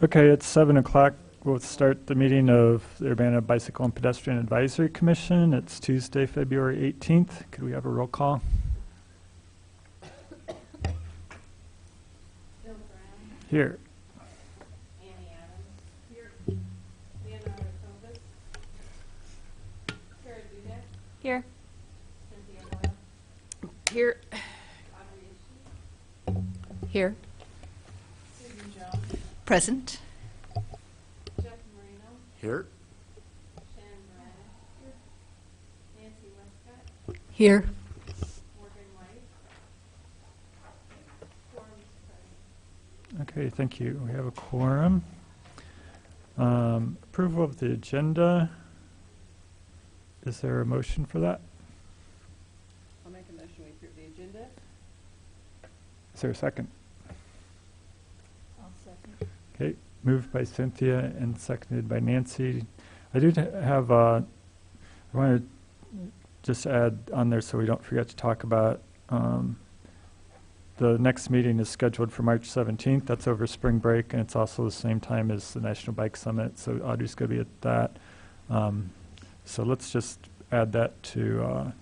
Okay, it's 7 o'clock. We'll start the meeting of the Urbana Bicycle and Pedestrian Advisory Commission. It's Tuesday, February 18th. Could we have a roll call? Bill Brown. Here. Annie Adams. Here. Leonardo Cobus. Sarah Dudek. Here. Cynthia Boyle. Here. Audrey Ishii. Here. Susan Jones. Present. Jeff Marino. Here. Shannon Moran. Nancy Westcott. Here. Morgan White. Quorum is present. Okay, thank you. We have a quorum. Approval of the agenda. Is there a motion for that? I'll make a motion we approve the agenda. Is there a second? I'll second. Okay, moved by Cynthia and seconded by Nancy. I do have, I want to just add on there so we don't forget to talk about, the next meeting is scheduled for March 17th. That's over spring break, and it's also the same time as the National Bike Summit, so Audrey's going to be at that. So let's just add that to,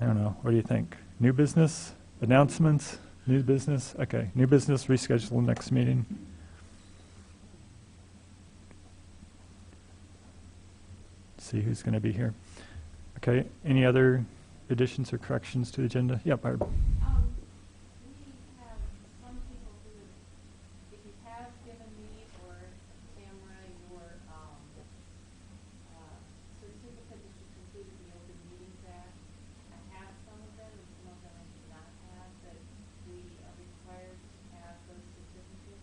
I don't know, what do you think? New business? Announcements? New business? Okay, new business, reschedule next meeting. See who's going to be here. Okay, any other additions or corrections to the agenda? Yeah, Barb. We have some people who, if you have given me or Tamara your certificate that you completed the Open Meetings Act, I have some of them and some of them I do not have, but we are required to have those certificates.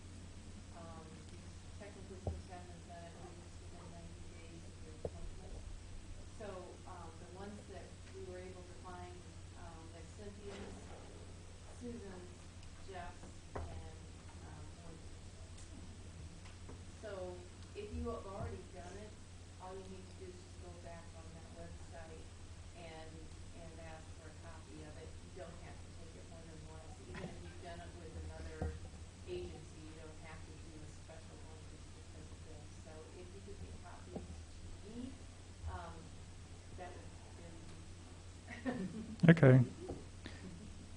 Technically supposed to have them done at least within 90 days of your appointment. So the ones that we were able to find, like Cynthia's, Susan's, Jeff's, and Morgan's. So if you have already done it, all you need to do is just go back on that website and ask for a copy of it. You don't have to take it more than once. Even if you've done it with another agency, you don't have to do a special one just because of this. So if you could get copies to me, that would really be Okay.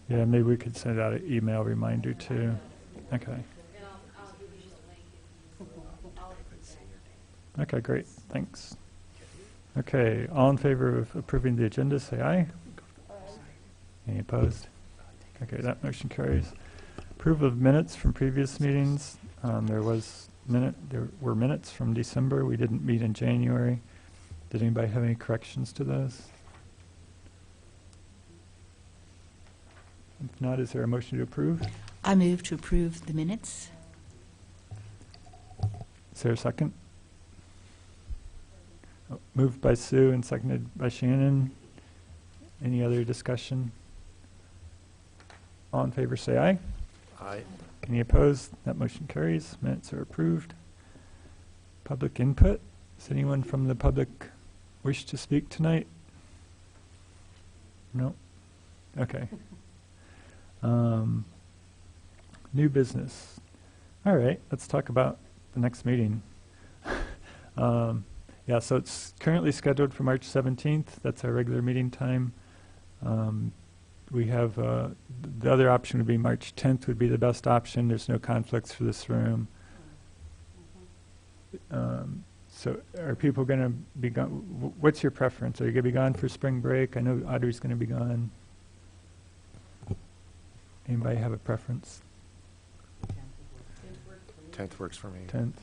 Yeah, maybe we could send out an email reminder too. Okay. and I'll give you the link if you I'll do that. Okay, great. Thanks. Okay, all in favor of approving the agenda, say aye. Any opposed? Okay, that motion carries. Approval of minutes from previous meetings. There were minutes from December. We didn't meet in January. Did anybody have any corrections to those? If not, is there a motion to approve? I move to approve the minutes. Is there a second? Moved by Sue and seconded by Shannon. Any other discussion? All in favor say aye. Aye. Any opposed? That motion carries. Minutes are approved. Public input. Does anyone from the public wish to speak tonight? No? Okay. New business. All right, let's talk about the next meeting. Yeah, so it's currently scheduled for March 17th. That's our regular meeting time. We have, the other option would be March 10th would be the best option. There's no conflicts for this room. So are people going to be gone? What's your preference? Are you going to be gone for spring break? I know Audrey's going to be gone. Anybody have a preference? 10th works for me. 10th?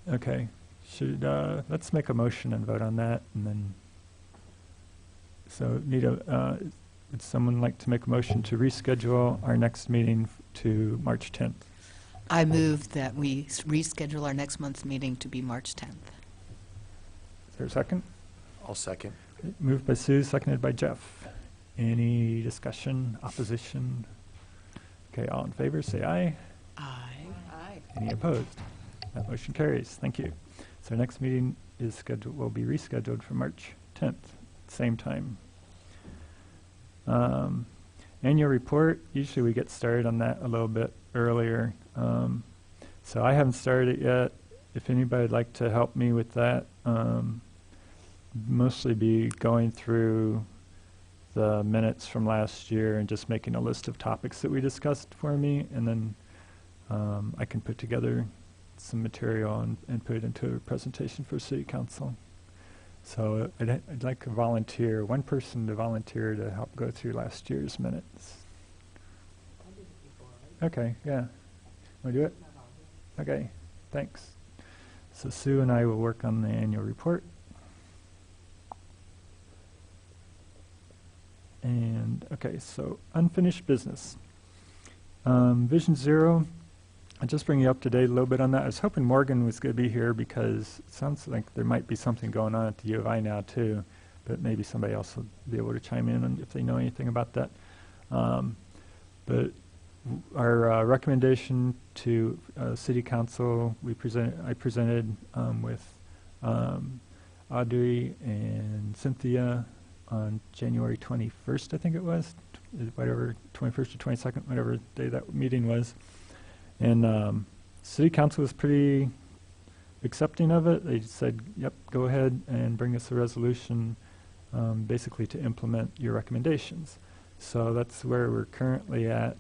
Okay. Should, let's make a motion and vote on that, and then, so would someone like to make a motion to reschedule our next meeting to March 10th? I move that we reschedule our next month's meeting to be March 10th. Is there a second? I'll second. Moved by Sue, seconded by Jeff. Any discussion, opposition? Okay, all in favor, say aye. Aye. Aye. Any opposed? That motion carries. Thank you. So our next meeting will be rescheduled for March 10th, same time. Annual report, usually we get started on that a little bit earlier. So I haven't started it yet. If anybody would like to help me with that, mostly be going through the minutes from last year and just making a list of topics that we discussed for me, and then I can put together some material and put it into a presentation for City Council. So I'd like to volunteer, one person to volunteer to help go through last year's minutes. Okay, yeah. Want to do it? Okay, thanks. So Sue and I will work on the annual report. And, okay, so unfinished business. Vision Zero, I'll just bring you up to date a little bit on that. I was hoping Morgan was going to be here because it sounds like there might be something going on at the U of I now too, but maybe somebody else will be able to chime in if they know anything about that. But our recommendation to City Council, I presented with Audrey and Cynthia on January 21st, I think it was, whatever, 21st or 22nd, whatever day that meeting was. And City Council was pretty accepting of it. They said, yep, go ahead and bring us a resolution basically to implement your recommendations. So that's where we're currently at.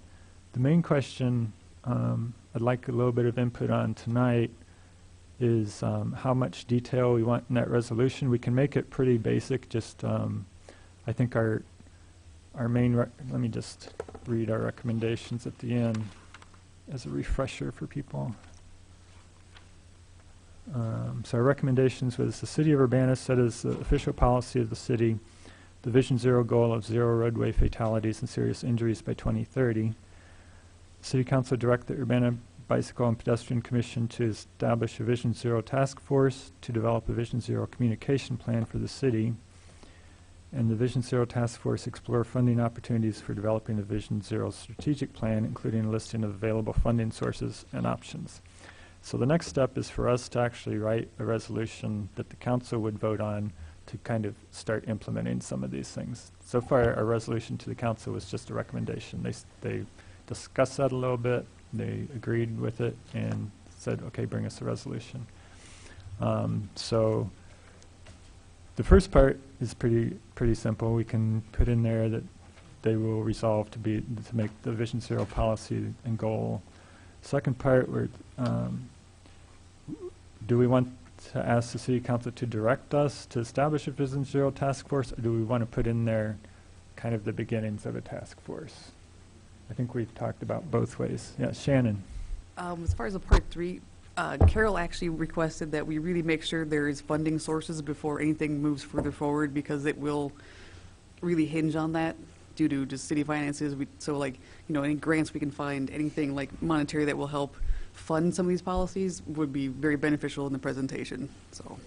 The main question I'd like a little bit of input on tonight is how much detail we want in that resolution. We can make it pretty basic, just I think our main, let me just read our recommendations at the end as a refresher for people. So our recommendations was the City of Urbana set as the official policy of the city the Vision Zero goal of 0 roadway fatalities and serious injuries by 2030. City Council direct the Urbana Bicycle and Pedestrian Commission to establish a Vision Zero task force to develop a Vision Zero communication plan for the city. And the Vision Zero task force explore funding opportunities for developing the Vision Zero strategic plan, including a listing of available funding sources and options. So the next step is for us to actually write a resolution that the council would vote on to kind of start implementing some of these things. So far, our resolution to the council was just a recommendation. They discussed that a little bit, they agreed with it, and said, okay, bring us a resolution. So the first part is pretty simple. We can put in there that they will resolve to make the Vision Zero policy and goal. Second part, do we want to ask the City Council to direct us to establish a Vision Zero task force, or do we want to put in there kind of the beginnings of a task force? I think we've talked about both ways. Yeah, Shannon. As far as the part 3, Carol actually requested that we really make sure there is funding sources before anything moves further forward, because it will really hinge on that due to just city finances. So like, you know, any grants we can find, anything like monetary that will help fund some of these policies would be very beneficial in the presentation. So.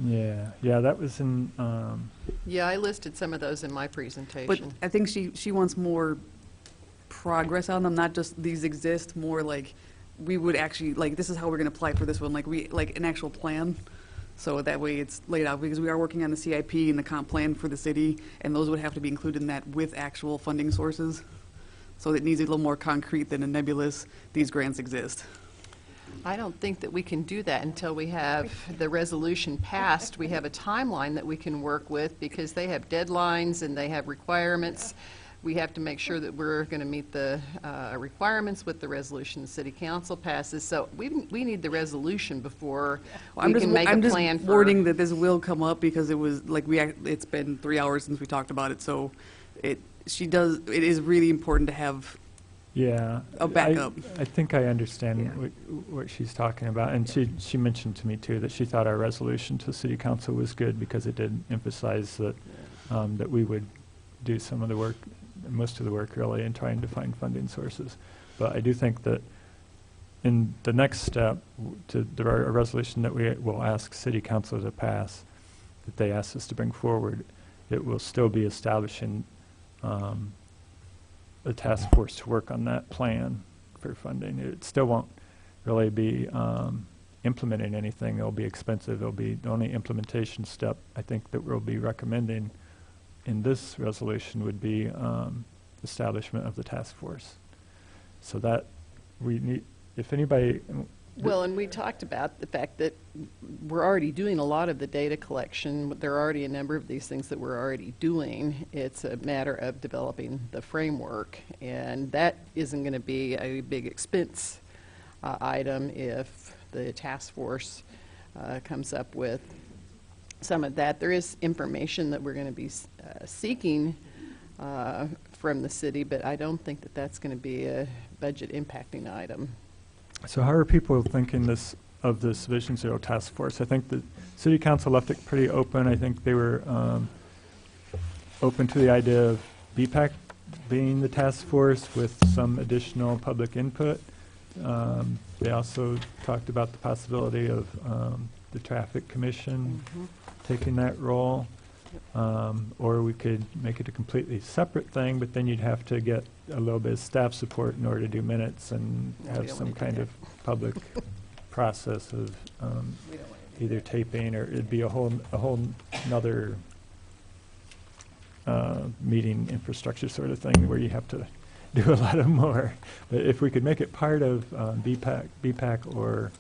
Yeah, that was in. Yeah, I listed some of those in my presentation. But I think she wants more progress on them, not just these exist, more like we would actually, like, this is how we're going to apply for this one, like an actual plan. So that way it's laid out, because we are working on the CIP and the comp plan for the city, and those would have to be included in that with actual funding sources. So it needs a little more concrete than a nebulous, these grants exist. I don't think that we can do that until we have the resolution passed. We have a timeline that we can work with, because they have deadlines and they have requirements. We have to make sure that we're going to meet the requirements with the resolution the City Council passes. So we need the resolution before we can make a plan. I'm just wording that this will come up, because it was like it's been 3 hours since we talked about it. So it is really important to have a backup. I think I understand what she's talking about, and she mentioned to me too that she thought our resolution to City Council was good, because it did emphasize that that we would do some of the work, most of the work really, in trying to find funding sources. But I do think that in the next step, there are a resolution that we will ask City Council to pass, that they ask us to bring forward. It will still be establishing a task force to work on that plan for funding. It still won't really be implementing anything. It'll be expensive. It'll be the only implementation step I think that we'll be recommending in this resolution would be establishment of the task force. So that we need, if anybody, Well, and we talked about the fact that we're already doing a lot of the data collection. There are already a number of these things that we're already doing. It's a matter of developing the framework, and that isn't going to be a big expense item if the task force comes up with some of that. There is information that we're going to be seeking from the city, but I don't think that that's going to be a budget impacting item. so how are people thinking of this Vision Zero task force? I think the city council left it pretty open. I think they were open to the idea of BPAC being the task force with some additional public input. They also talked about the possibility of the traffic commission taking that role. Or we could make it a completely separate thing, but then you'd have to get a little bit of staff support in order to do minutes and No, we have don't some wanna do kind that. of public process of We don't want to do either taping, or it'd be a whole another meeting infrastructure sort of thing where you have to do a lot of more. But if we could make it part of BPAC or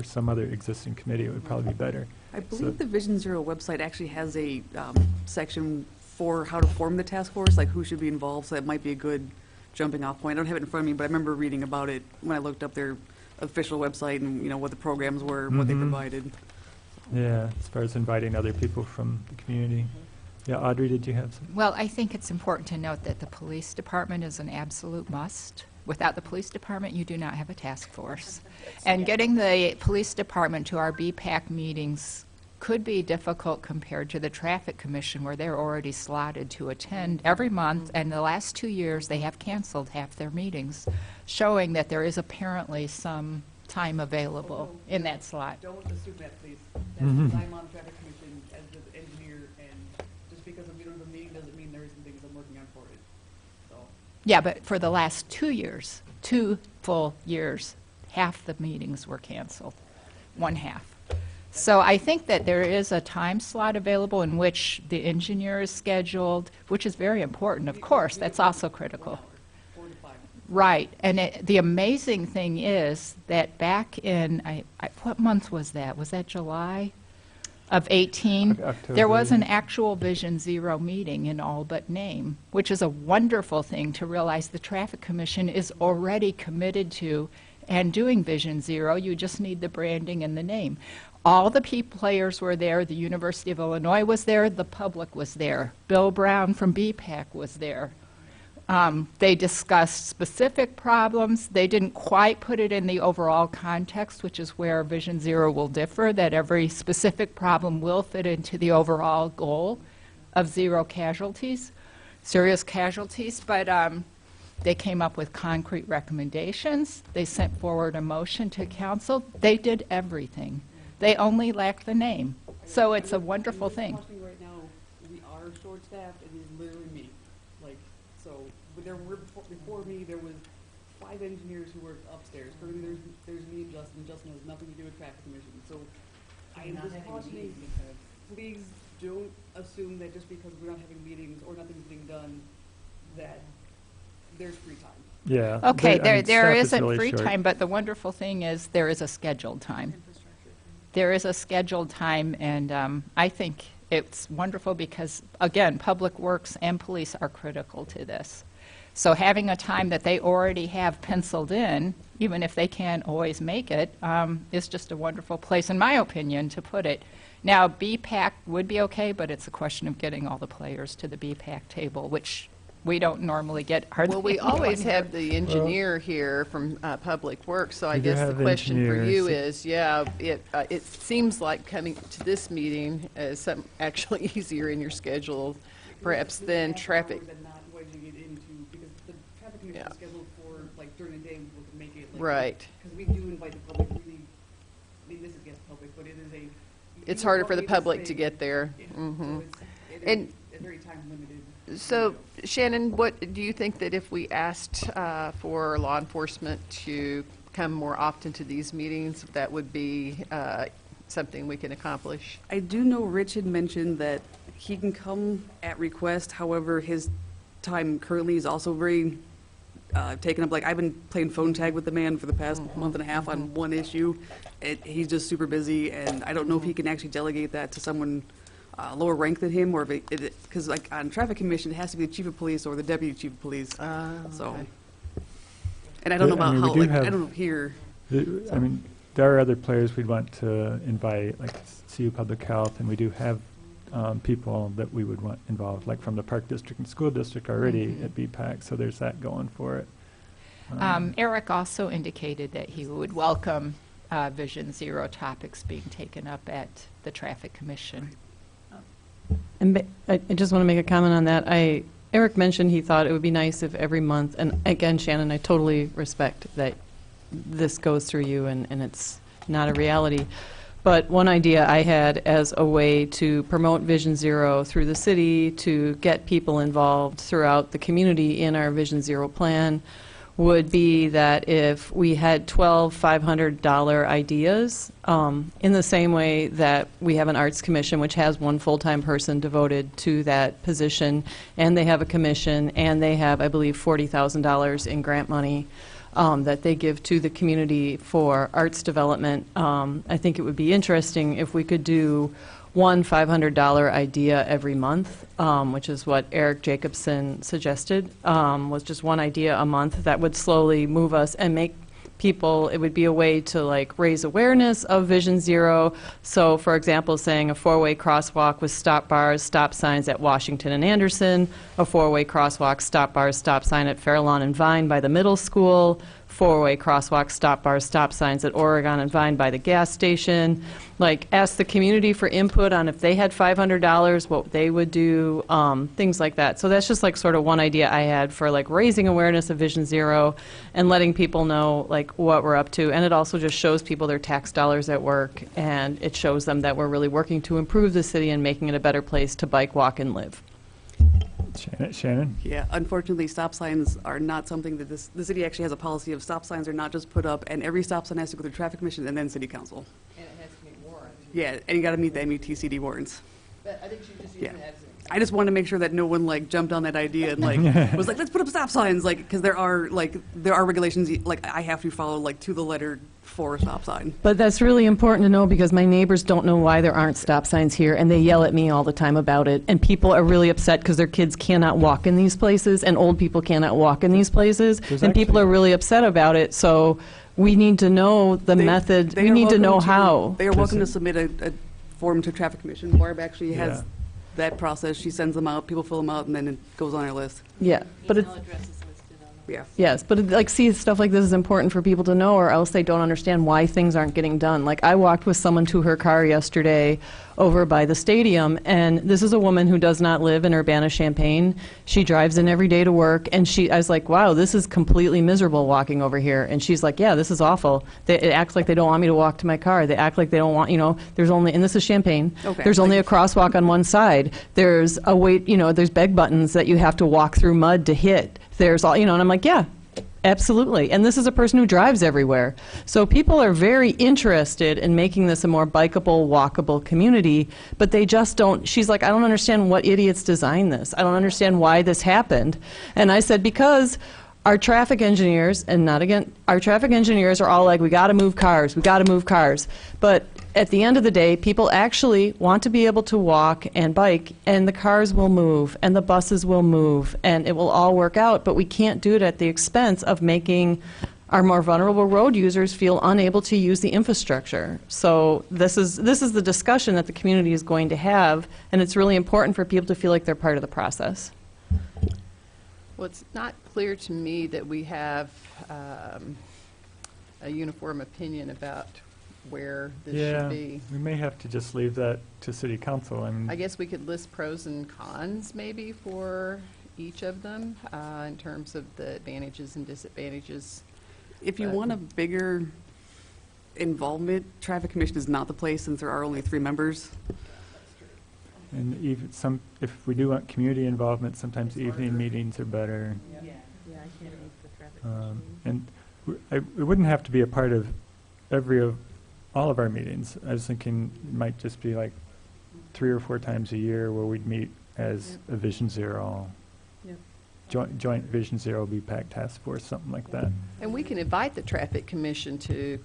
some other existing committee, it would probably be better. I So- believe the Vision Zero website actually has a section for how to form the task force, like who should be involved, so that might be a good jumping off point. I don't have it in front of me, but I remember reading about it when I looked up their official website and, you know, what the programs were, what they Mhm. provided. Yeah, as far as inviting other people from the community. Yeah, Audrey, did you have some? Well, I think it's important to note that the police department is an absolute must. Without the police department, you do not have a task force. And getting the police department to our BPAC meetings could be difficult compared to the traffic commission, where they're already slotted to attend every month, and the last 2 years, they have canceled half their meetings, showing that there is apparently some time available in that slot. Don't assume that, please. Mhm. I'm on traffic commission as the engineer, and just because we don't have a meeting doesn't mean there isn't things I'm working on for it. So, Yeah, but for the last 2 years, 2 full years, half the meetings were canceled, one half. So I think that there is a time slot available in which the engineer is scheduled, which is very important, of course, that's also critical. 4 to 5. Right, and the amazing thing is that back in, what month was that? Was that July of 18? There was an actual Vision Zero meeting in all but name, which is a wonderful thing to realize the Traffic Commission is already committed to and doing Vision Zero. You just need the branding and the name. All the key players were there. The University of Illinois was there. The public was there. Bill Brown from BPAC was there. They discussed specific problems. They didn't quite put it in the overall context, which is where Vision Zero will differ, that every specific problem will fit into the overall goal of zero casualties, serious casualties. But they came up with concrete recommendations. They sent forward a motion to council. They did everything. They only lacked the name. So it's a wonderful thing. Right now, we are short-staffed, and it's literally me. Like, so, but there were, before me, there was 5 engineers who worked upstairs. Currently, there's me and Justin. Justin has nothing to do with traffic commission. So, I am just cautioning, please don't assume that just because we're not having meetings or nothing's being done, that there's free time. Yeah. Okay, I mean, there staff is isn't really free short. time, but the wonderful thing is there is a scheduled time. There is a scheduled time, and I think it's wonderful because, again, Public Works and police are critical to this. So having a time that they already have penciled in, even if they can't always make it, is just a wonderful place, in my opinion, to put it. Now, BPAC would be okay, but it's a question of getting all the players to the BPAC table, which we don't normally get hardly Well, we anyone always here. have the engineer here from Public Works, so I We do guess the have question for you engineers. is, it seems like coming to this meeting is some actually easier in your schedule, perhaps than traffic. And not wedging it into, because the traffic commission Yeah. is scheduled for, like, during the day, we can make it, like. Right. Because we do invite the public, really, I mean, this is against public, but it is a. It's you harder for the invite us public to thing. get there. Yeah, Mhm. So it And- is a very time limited. So, Shannon, what, do you think that if we asked for law enforcement to come more often to these meetings, that would be something we can accomplish? I do know Rich had mentioned that he can come at request, however, his time currently is also very taken up, like, I've been playing phone tag with the man for the past month and a half on one issue. He's just super busy, and I don't know if he can actually delegate that to someone lower rank than him, or if because like on traffic commission, it has to be the chief of police or the deputy chief of police. So, okay. and I don't know But, I about mean, we how, do like, have- I don't know here. I mean, there are other players we'd want to invite, like CU Public Health, and we do have people that we would want involved, like from the Park District and School District already at BPAC, so there's that going for it. Eric also indicated that he would welcome Vision Zero topics being taken up at the Traffic Commission. And I just want to make a comment on that. Eric mentioned he thought it would be nice if every month, and again, Shannon, I totally respect that this goes through you and it's not a reality. But one idea I had as a way to promote Vision Zero through the city, to get people involved throughout the community in our Vision Zero plan, would be that if we had 12 $500 ideas, in the same way that we have an arts commission, which has one full-time person devoted to that position, and they have a commission, and they have, I believe, $40,000 in grant money that they give to the community for arts development. I think it would be interesting if we could do one $500 idea every month, which is what Eric Jacobson suggested, was just one idea a month that would slowly move us and make people, it would be a way to like raise awareness of Vision Zero. So for example, saying a 4-way crosswalk with stop bars, stop signs at Washington and Anderson, a 4-way crosswalk, stop bars, stop sign at Fairlawn and Vine by the middle school, 4-way crosswalk, stop bars, stop signs at Oregon and Vine by the gas station. Like, ask the community for input on if they had $500, what they would do, things like that. So that's just like sort of one idea I had for like raising awareness of Vision Zero and letting people know like what we're up to. And it also just shows people their tax dollars at work, and it shows them that we're really working to improve the city and making it a better place to bike, walk, and live. Shannon? Yeah, unfortunately, stop signs are not something that the city actually has a policy of. Stop signs are not just put up, and every stop sign has to go through traffic commission and then city council. And it has to meet warrant. Yeah, and you got to meet the MUTCD warrants. But I think she just Yeah. used that as an I just wanted to make sure that no one like jumped on that idea and like was like, let's put up stop signs, like, because there are regulations like I have to follow like to the letter for a stop sign. But that's really important to know, because my neighbors don't know why there aren't stop signs here, and they yell at me all the time about it. And people are really upset because their kids cannot walk in these places, and old people cannot walk in these places. There's And people actually- are really upset about it. So we need to know the method. They We are need to welcome know how. They are welcome to submit a form to traffic commission. Barb actually has Yeah. that process. She sends them out, people fill them out, and then it goes on our list. Yeah, but it's, Email addresses listed on the Yeah. yes, but like, see, stuff like this is important for people to know, or else they don't understand why things aren't getting done. Like, I walked with someone to her car yesterday over by the stadium, and this is a woman who does not live in Urbana-Champaign. She drives in every day to work, and I was like, wow, this is completely miserable walking over here. And she's like, yeah, this is awful. It acts like they don't want me to walk to my car. They act like they don't want, there's only, and this is Champaign, Okay. there's only a crosswalk on one side. There's a wait, there's beg buttons that you have to walk through mud to hit. There's all, and I'm like, yeah, absolutely. And this is a person who drives everywhere. So people are very interested in making this a more bikeable, walkable community, but they just don't. She's like, I don't understand what idiots designed this. I don't understand why this happened. And I said, because our traffic engineers, and not again, our traffic engineers are all like, we got to move cars, we got to move cars. But at the end of the day, people actually want to be able to walk and bike, and the cars will move, and the buses will move, and it will all work out. But we can't do it at the expense of making our more vulnerable road users feel unable to use the infrastructure. So this is the discussion that the community is going to have, and it's really important for people to feel like they're part of the process. Well, it's not clear to me that we have a uniform opinion about where this should be. We may have to just leave that to city council. I guess we could list pros and cons maybe for each of them in terms of the advantages and disadvantages. If you want a bigger involvement, traffic commission is not the place, since there are only 3 members. And even if we do want community involvement, sometimes evening meetings are better. And it wouldn't have to be a part of all of our meetings. I was thinking it might just be like 3 or 4 times a year where we'd meet as a Vision Zero. joint Vision Zero BPAC task force, something like that. And we can invite the Traffic Commission to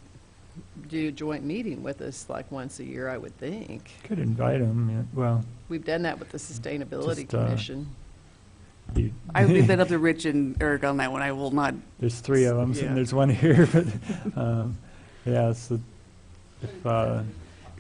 do a joint meeting with us like once a year, I would think. Could invite them, well, We've done that with the Sustainability Just, Commission. you, I would leave that up to Rich and Eric on that one. I will not. there's 3 of them, Yeah. and there's one here, but, yeah, so if,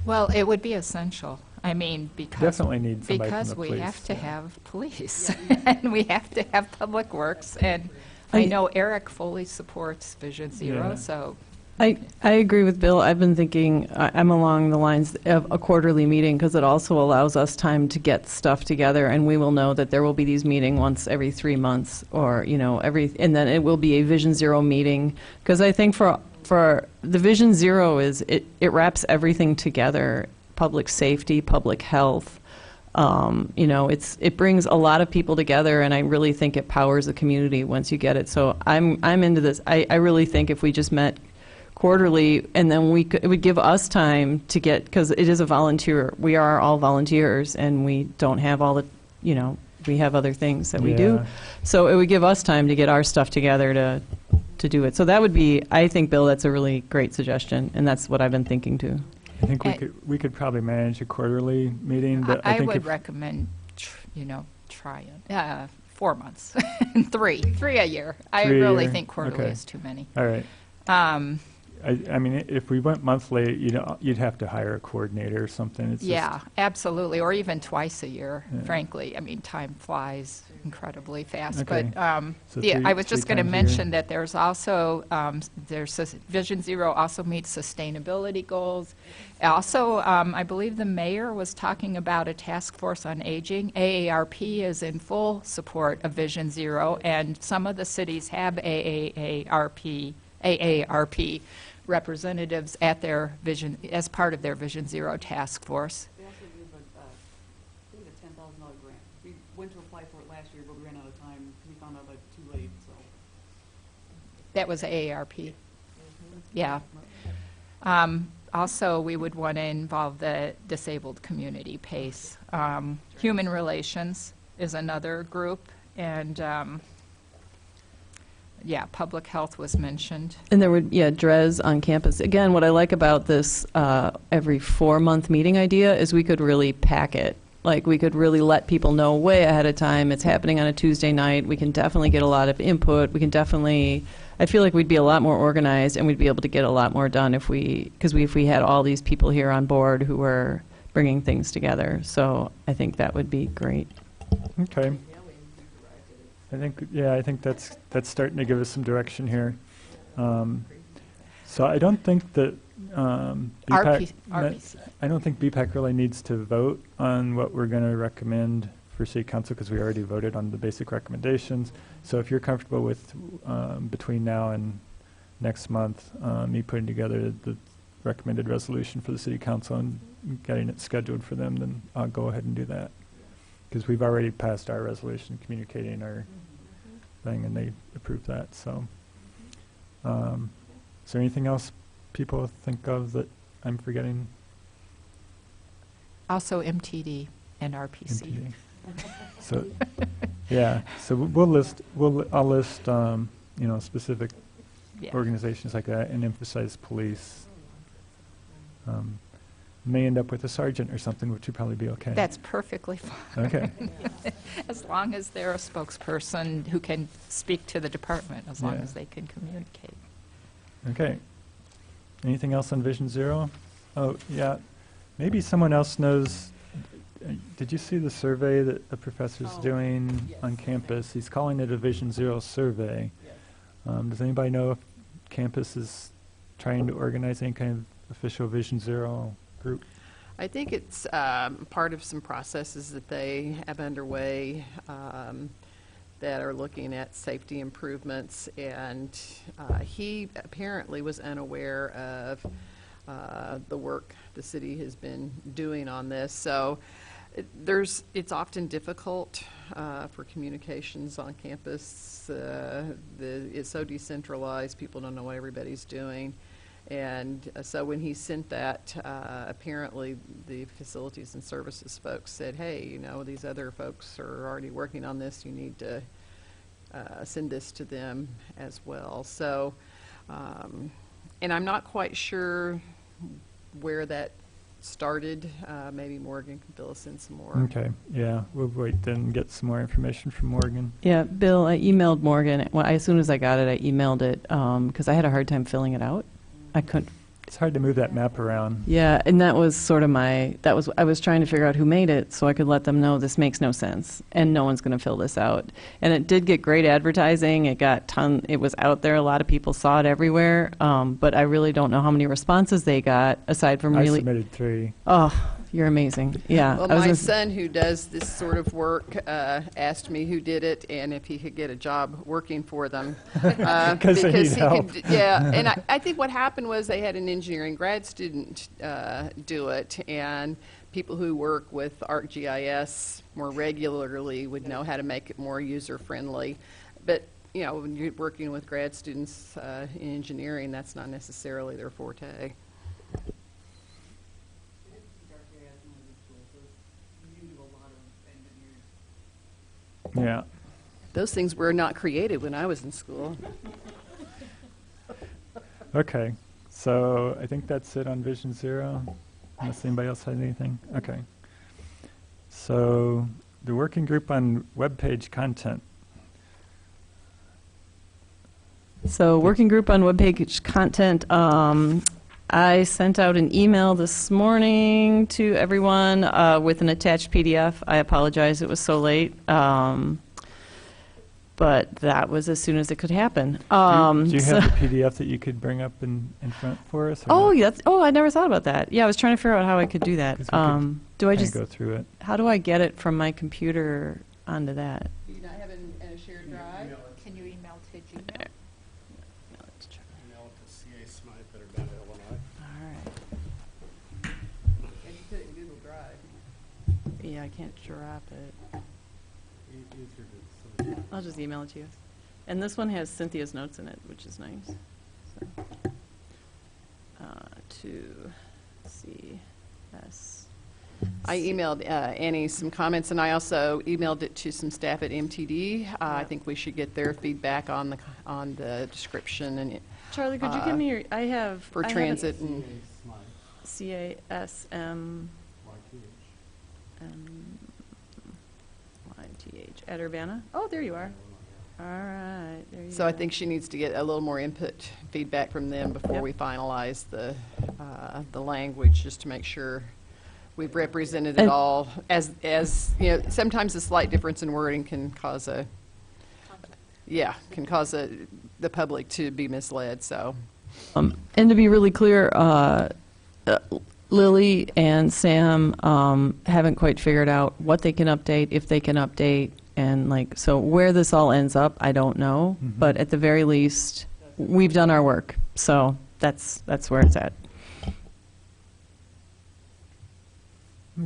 Well, it would be essential. I mean, because. definitely need somebody from Because the we police. have to yeah. have police, and we have to have Public Works, and I know Eric fully supports Vision Zero, Yeah. so. I agree with Bill. I've been thinking, I'm along the lines of a quarterly meeting because it also allows us time to get stuff together, and we will know that there will be these meetings once every 3 months, or, and then it will be a Vision Zero meeting. Because I think for the Vision Zero it wraps everything together, public safety, public health. It brings a lot of people together, and I really think it powers the community once you get it. So I'm into this. I really think if we just met quarterly, and then it would give us time to get, because it is a volunteer, we are all volunteers, and we don't have all the, we have other things that we do. Yeah. So it would give us time to get our stuff together to do it. So that would be, I think, Bill, that's a really great suggestion, and that's what I've been thinking too. I think Uh, we could probably manage a quarterly meeting, but I I think would if, recommend, trying, 4 months, three a year. I 3 a really year? think quarterly Okay. is too many. all right. Um, I mean, if we went monthly, you'd have to hire a coordinator or something. It's Yeah, absolutely, or even twice a year, Yeah. frankly. I mean, time flies incredibly fast. Okay. But, So yeah, I was three just going to times a year. mention that there's also, Vision Zero also meets sustainability goals. Also, I believe the mayor was talking about a task force on aging. AARP is in full support of Vision Zero, and some of the cities have AARP representatives at their vision, as part of their Vision Zero task force. They also gave I think a $10,000 grant. We went to apply for it last year, but we ran out of time. We found out too late, so. That was AARP. Yeah. Also, we would want to involve the disabled community, PACE. Human Relations is another group, and, public health was mentioned. And there would, DRES on campus. Again, what I like about this every 4-month meeting idea is we could really pack it. Like, we could really let people know way ahead of time. It's happening on a Tuesday night. We can definitely get a lot of input. We can definitely, I feel like we'd be a lot more organized, and we'd be able to get a lot more done if we had all these people here on board who were bringing things together. So I think that would be great. Okay. I think that's starting to give us some direction here. So I don't think that RPC. I don't think BPAC really needs to vote on what we're going to recommend for City Council, because we already voted on the basic recommendations. So if you're comfortable with between now and next month, me putting together the recommended resolution for the City Council and getting it scheduled for them, then I'll go ahead and do that. Because we've already passed our resolution communicating our thing, and they approved that. So, is there anything else people think of that I'm forgetting? Also MTD and RPC. MTD. So, yeah. So I'll list specific Yeah. organizations like that and emphasize police. May end up with a sergeant or something, which would probably be okay. That's perfectly fine. Okay. As long as they're a spokesperson who can speak to the department, as long Yeah. as they can communicate. Okay. Anything else on Vision Zero? Oh, yeah. Maybe someone else knows. Did you see the survey that a professor's doing on campus? He's calling it a Vision Zero survey. Does anybody know if campus is trying to organize any kind of official Vision Zero group? I think it's part of some processes that they have underway that are looking at safety improvements, and he apparently was unaware of the work the city has been doing on this. So it's often difficult for communications on campus. It's so decentralized, people don't know what everybody's doing. And so when he sent that, apparently the facilities and services folks said, hey, these other folks are already working on this. You need to send this to them as well. So, and I'm not quite sure where that started. Maybe Morgan can fill us in some more. Okay, yeah, we'll wait then and get some more information from Morgan. Yeah, Bill, I emailed Morgan. Well, as soon as I got it, I emailed it because I had a hard time filling it out. I couldn't. It's hard to move that map around. Yeah, and that was sort of I was trying to figure out who made it so I could let them know this makes no sense and no one's going to fill this out. And it did get great advertising. It was out there. A lot of people saw it everywhere. But I really don't know how many responses they got aside from I really. submitted 3. Oh, you're amazing. Yeah. Well, I was my gonna son, who does this sort of work, asked me who did it and if he could get a job working for them. Because they need help. Yeah, and I think what happened was they had an engineering grad student do it, and people who work with ArcGIS more regularly would know how to make it more user-friendly. But, you know, when you're working with grad students in engineering, that's not necessarily their forte. Yeah. Those things were not created when I was in school. Okay, so I think that's it on Vision Zero, unless anybody else had anything. Okay. So the working group on web page content. So working group on webpage content, I sent out an email this morning to everyone with an attached PDF. I apologize, it was so late. But that was as soon as it could happen. Do you have the PDF that you could bring up in front for us? or Oh, not? yeah, I never thought about that. Yeah, I was trying to figure out how I could do that. 'Cause we could Do I Kinda just, go through it. how do I get it from my computer onto that? Do you not have it in a shared drive? Can you email to Gmail? Let's try. Email it to CA Smythe that are down in Illinois. All right. And you put it in Google Drive. Yeah, I can't drop it. Easier to send it. I'll just email it to you. And this one has Cynthia's notes in it, which is nice. So, to CS. I emailed Annie some comments, and I also emailed it to some staff at MTD. I think we should get their feedback on the description and Charlie, could you give me your, I have. for I have it- transit and CA Smythe, CASM. YTH. YTH at Urbana? Oh, there you are. All right, there you go. so I think she needs to get a little more input, feedback from them before Yep. we finalize the language, just to make sure we've represented it And- all. As you know, sometimes a slight difference in wording can cause the public to be misled. So And to be really clear, Lily and Sam haven't quite figured out what they can update, if they can update, and so where this all ends up, I don't know. Mhm. But at the very least, we've done our work, so that's where it's at.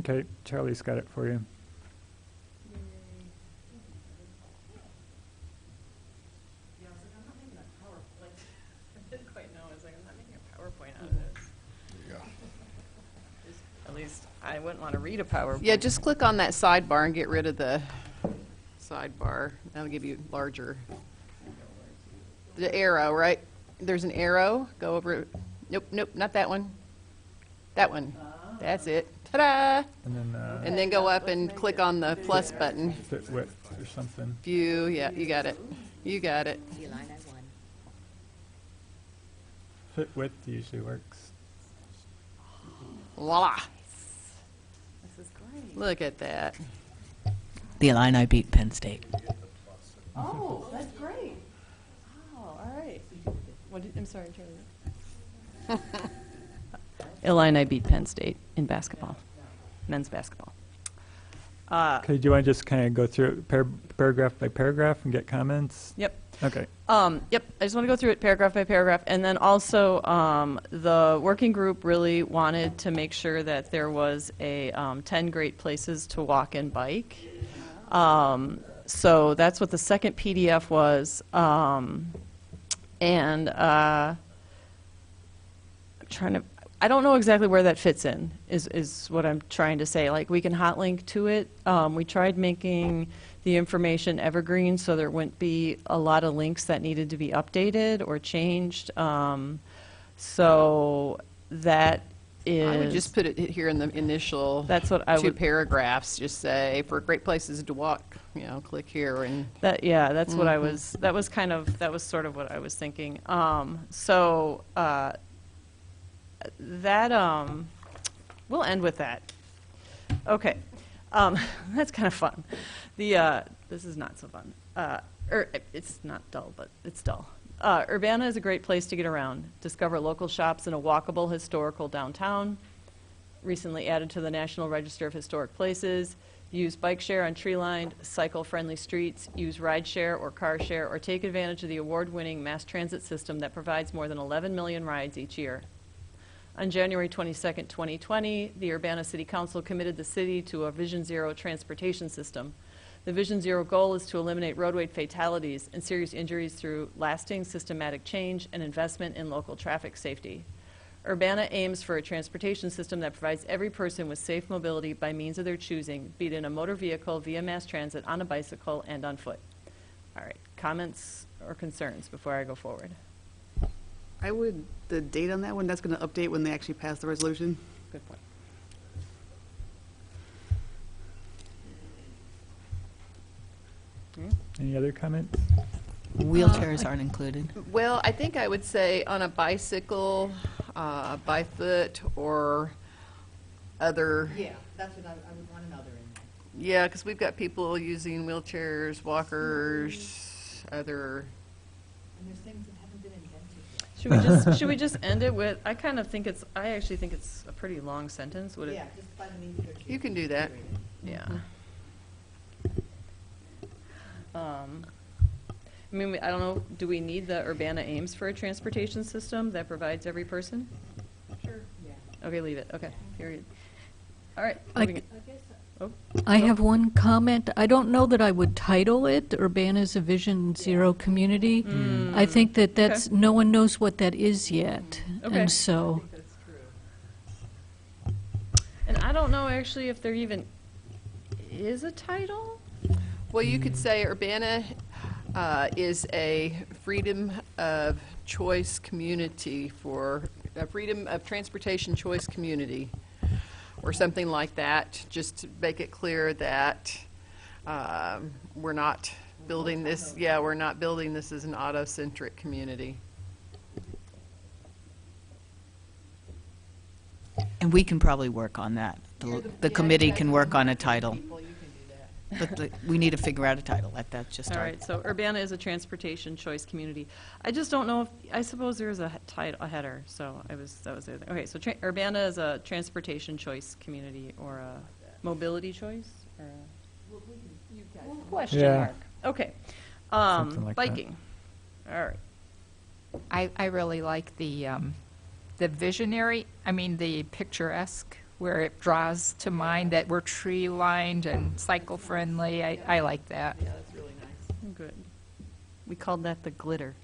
Okay, Charlie's got it for you. Yeah, I was like, I'm not making a PowerPoint. I didn't quite know. I was like, I'm not making a PowerPoint out of this. At least I wouldn't want to read a PowerPoint. yeah, just click on that sidebar and get rid of the sidebar. That'll give you larger. The arrow, right? There's an arrow. Go over it. Nope, not that one. That one. That's it. Ta-da! And then go up and click on the plus button. Fit width or something. View, yeah, you got it. You got it. Fit width usually works. Voila. This is great. Look at that. The Illini beat Penn State. Oh, that's great. Oh, all right. I'm sorry, Charlie. Illini beat Penn State in basketball, men's basketball. Okay, do you want to just kind of go through it paragraph by paragraph and get comments? Yep. Okay. Yep, I just want to go through it paragraph by paragraph. And then also, the working group really wanted to make sure that there was a 10 great places to walk and bike. So that's what the second PDF was. And I'm trying to, I don't know exactly where that fits in, is what I'm trying to say. Like, we can hot link to it. We tried making the information evergreen, so there wouldn't be a lot of links that needed to be updated or changed. So that is. I would just put it here in the initial That's what I two would. paragraphs, just say, for great places to walk, click here, and That's what I was, that was sort of what I was thinking. We'll end with that. Okay. That's kind of fun. This is not so fun. It's not dull, but it's dull. Urbana is a great place to get around. Discover local shops in a walkable historical downtown, recently added to the National Register of Historic Places. Use bike share on tree-lined, cycle-friendly streets. Use ride share or car share, or take advantage of the award-winning mass transit system that provides more than 11 million rides each year. On January 22nd, 2020, the Urbana City Council committed the city to a Vision Zero transportation system. The Vision Zero goal is to eliminate roadway fatalities and serious injuries through lasting systematic change and investment in local traffic safety. Urbana aims for a transportation system that provides every person with safe mobility by means of their choosing, be it in a motor vehicle, via mass transit, on a bicycle, and on foot. All right, comments or concerns before I go forward? The date on that one, that's going to update when they actually pass the resolution. Good point. Any other comments? Wheelchairs aren't included. well, I think I would say on a bicycle, by foot, or other. Yeah, that's what I would want another in there. Yeah, because we've got people using wheelchairs, walkers, other. And there's things that haven't been invented yet. Should we just end it with, I actually think it's a pretty long sentence. Would it? just by the means of their choosing. You can do that. Yeah. I mean, I don't know, do we need the Urbana aims for a transportation system that provides every person? Sure. Yeah. Okay, leave it, okay, period. All right. I- moving it. Oh, I have one comment. I don't know that I would title it Urbana's a Vision Zero Community. I think that that's, no one knows what that is yet. Okay. And so, and I don't know actually if there even is a title? Well, you could say Urbana is a freedom of choice community for a freedom of transportation choice community, or something like that, just to make it clear that we're not building this. Yeah, we're not building this as an auto-centric community. And we can probably work on that. The committee can work on a title. But we need to figure out a title. That's just All our. right, so Urbana is a transportation choice community. I just don't know if, I suppose there is a title, a header, so that was the other thing. Okay, so Urbana is a transportation choice community, or a mobility choice, or a question Yeah. mark. Okay. Something like that. Biking. All right. I really like the visionary, the picturesque, where it draws to mind that we're tree-lined and cycle-friendly. I like that. Yeah, that's really nice. Good. We called that the glitter.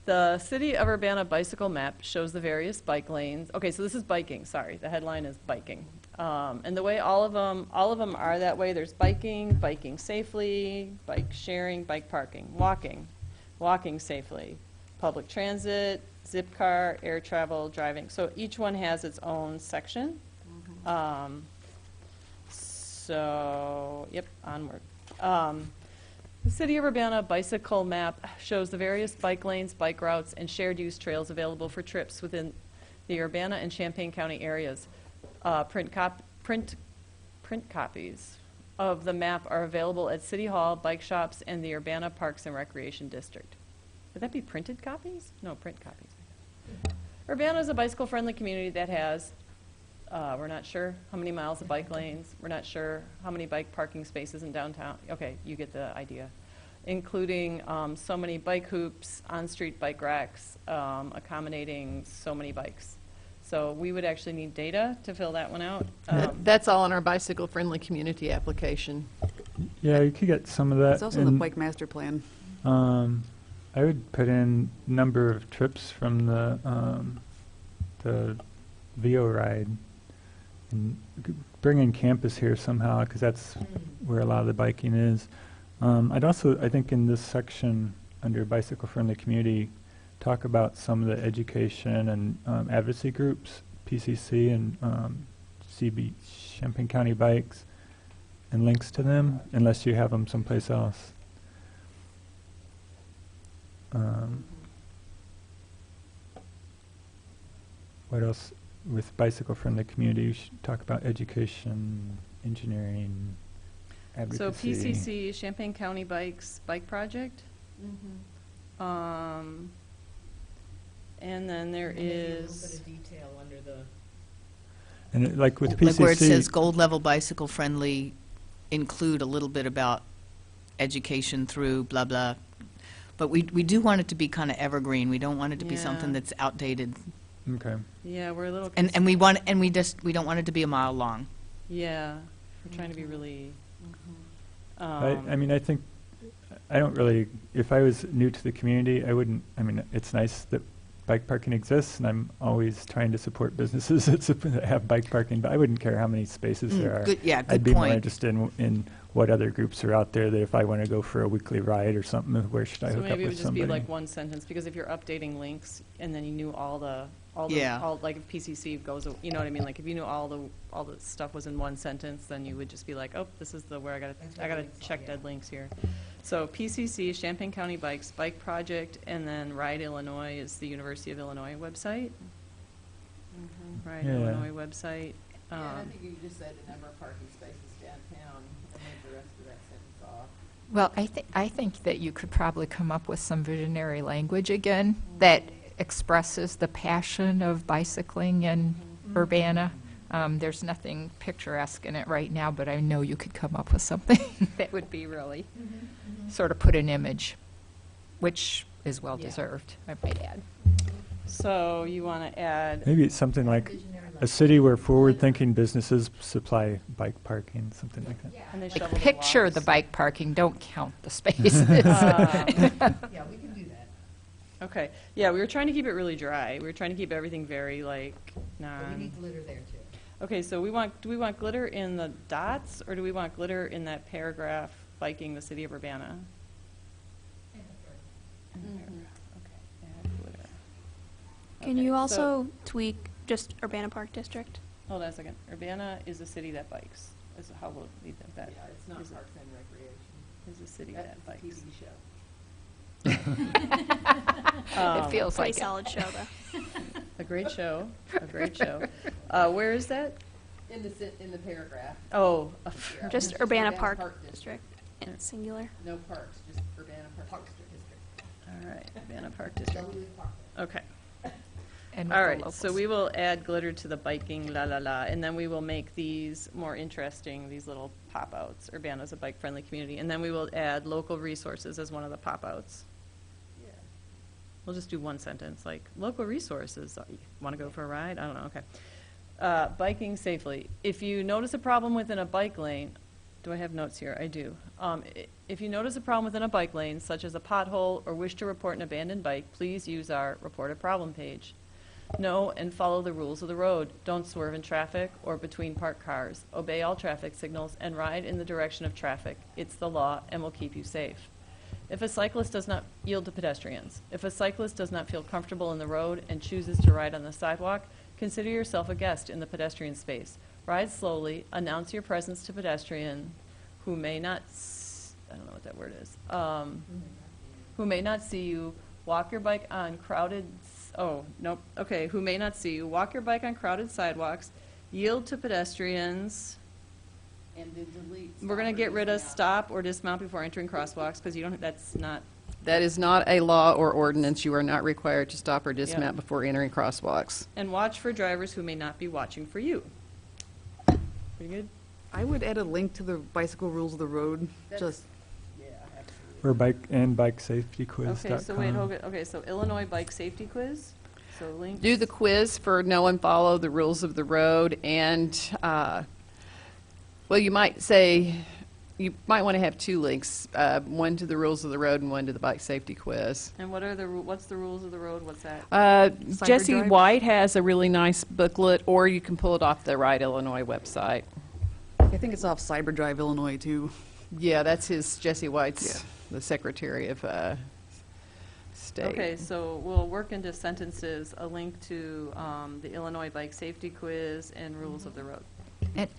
The City of Urbana bicycle map shows the various bike lanes. Okay, so this is biking, sorry. The headline is biking. And the way all of them are that way, there's biking, biking safely, bike sharing, bike parking, walking safely, public transit, zip car, air travel, driving. So each one has its own section. Yep, onward. The City of Urbana bicycle map shows the various bike lanes, bike routes, and shared use trails available for trips within the Urbana and Champaign County areas. Print copies of the map are available at City Hall, bike shops, and the Urbana Parks and Recreation District. Would that be printed copies? No, print copies. Urbana is a bicycle-friendly community that has, we're not sure how many miles of bike lanes, we're not sure how many bike parking spaces in downtown. Okay, you get the idea. Including so many bike hoops, on-street bike racks, accommodating so many bikes. So we would actually need data to fill that one out. That's all in our bicycle-friendly community application. Yeah, you could get some of that. It's also in the bike master plan. I would put in number of trips from the VO ride, And bring in campus here somehow, because that's where a lot of the biking is. I'd also, I think in this section, under bicycle-friendly community, talk about some of the education and advocacy groups, PCC and CB, Champaign County Bikes, and links to them, unless you have them someplace else. What else? With bicycle-friendly community, you should talk about education, engineering, So advocacy. PCC, Champaign County Bikes, Bike Project. And then there is, detail under the. And like with PCC, Like where it says gold level bicycle friendly, include a little bit about education through blah, blah. But we do want it to be kind of evergreen. We don't want it to be something Yeah. that's outdated. okay. yeah, we're a little. And we want, and we don't want it to be a mile long. Yeah, we're trying to be really. I mean, I think, I don't really, if I was new to the community, I wouldn't, I mean, it's nice that bike parking exists, and I'm always trying to support businesses that have bike parking, but I wouldn't care how many spaces there are. Good, yeah, I'd good be more point. interested in what other groups are out there, that if I want to go for a weekly ride or something, where should I So hook up maybe it would with just be somebody? like one sentence, because if you're updating links and then you knew Yeah. like if PCC goes, you know what I mean? Like if you knew all the stuff was in one sentence, then you would just be like, oh, this is where I gotta check dead links here. So PCC, Champaign County Bikes, Bike Project, and then Ride Illinois is the University of Illinois website. Ride Yeah. Illinois website. Yeah, and I think you just said the number of parking spaces downtown, and leave the rest of that sentence off. Well, I think that you could probably come up with some visionary language again that expresses the passion of bicycling in Urbana. There's nothing picturesque in it right now, but I know you could come up with something that would be really sort of put an image, which is well deserved, I might add. So you want to add, Maybe it's something like a city where forward-thinking businesses supply bike parking, something like that. and they Like, shovel the picture the walks. bike parking, don't count the spaces. Yeah, we can do that. Okay, yeah, we were trying to keep it really dry. We were trying to keep everything very like non. glitter there too. Okay, so do we want glitter in the dots, or do we want glitter in that paragraph biking the city of Urbana? Okay, add glitter. Can Okay, you so- also tweak just Urbana Park District? Hold on a second. Urbana is a city that bikes, is how we'll leave that. Yeah, it's not is Parks and Recreation. Is a city That's that a bikes. TV show. It feels Pretty like it. solid show, though. A great show, a great show. Where is that? In the paragraph. Oh, Yeah, Just it's Urbana Urbana Park District, and it's singular. No parks, just Urbana Park District. all right, Urbana Park District. Okay. And All with the right, locals. so we will add glitter to the biking, la la la, and then we will make these more interesting, these little pop-outs. Urbana's a bike-friendly community, and then we will add local resources as one of the pop-outs. Yeah. We'll just do one sentence, like, local resources, want to go for a ride? I don't know, okay. Biking safely. If you notice a problem within a bike lane, do I have notes here? I do. If you notice a problem within a bike lane, such as a pothole, or wish to report an abandoned bike, please use our Report a Problem page. Know and follow the rules of the road. Don't swerve in traffic or between parked cars. Obey all traffic signals and ride in the direction of traffic. It's the law and will keep you safe. If a cyclist does not yield to pedestrians, if a cyclist does not feel comfortable in the road and chooses to ride on the sidewalk, consider yourself a guest in the pedestrian space. Ride slowly, announce your presence to pedestrian who may not, I don't know what that word is, who may not see you, walk your bike on crowded, who may not see you, walk your bike on crowded sidewalks, yield to pedestrians. And then delete. We're going stop to or get rid of dismount. stop or dismount before entering crosswalks, because That is not a law or ordinance. You are not required to stop or dismount before entering crosswalks. and watch for drivers who may not be watching for you. Pretty good? I would add a link to the bicycle rules of the road, just, Yeah, absolutely. Or bikesafetyquiz.com. Okay, so wait, hold it. Okay, so Illinois Bike Safety Quiz, so links. Do the quiz for know and follow the rules of the road, and, well, you might say, you might want to have two links, one to the rules of the road and one to the bike safety quiz. And what's the rules of the road? What's that? Jesse Drive? White has a really nice booklet, or you can pull it off the Ride Illinois website. I think it's off Cyber Drive, Illinois, too. Yeah, that's Jesse White's, the Secretary of State. Okay, so we'll work into sentences a link to the Illinois Bike Safety Quiz and rules of the road.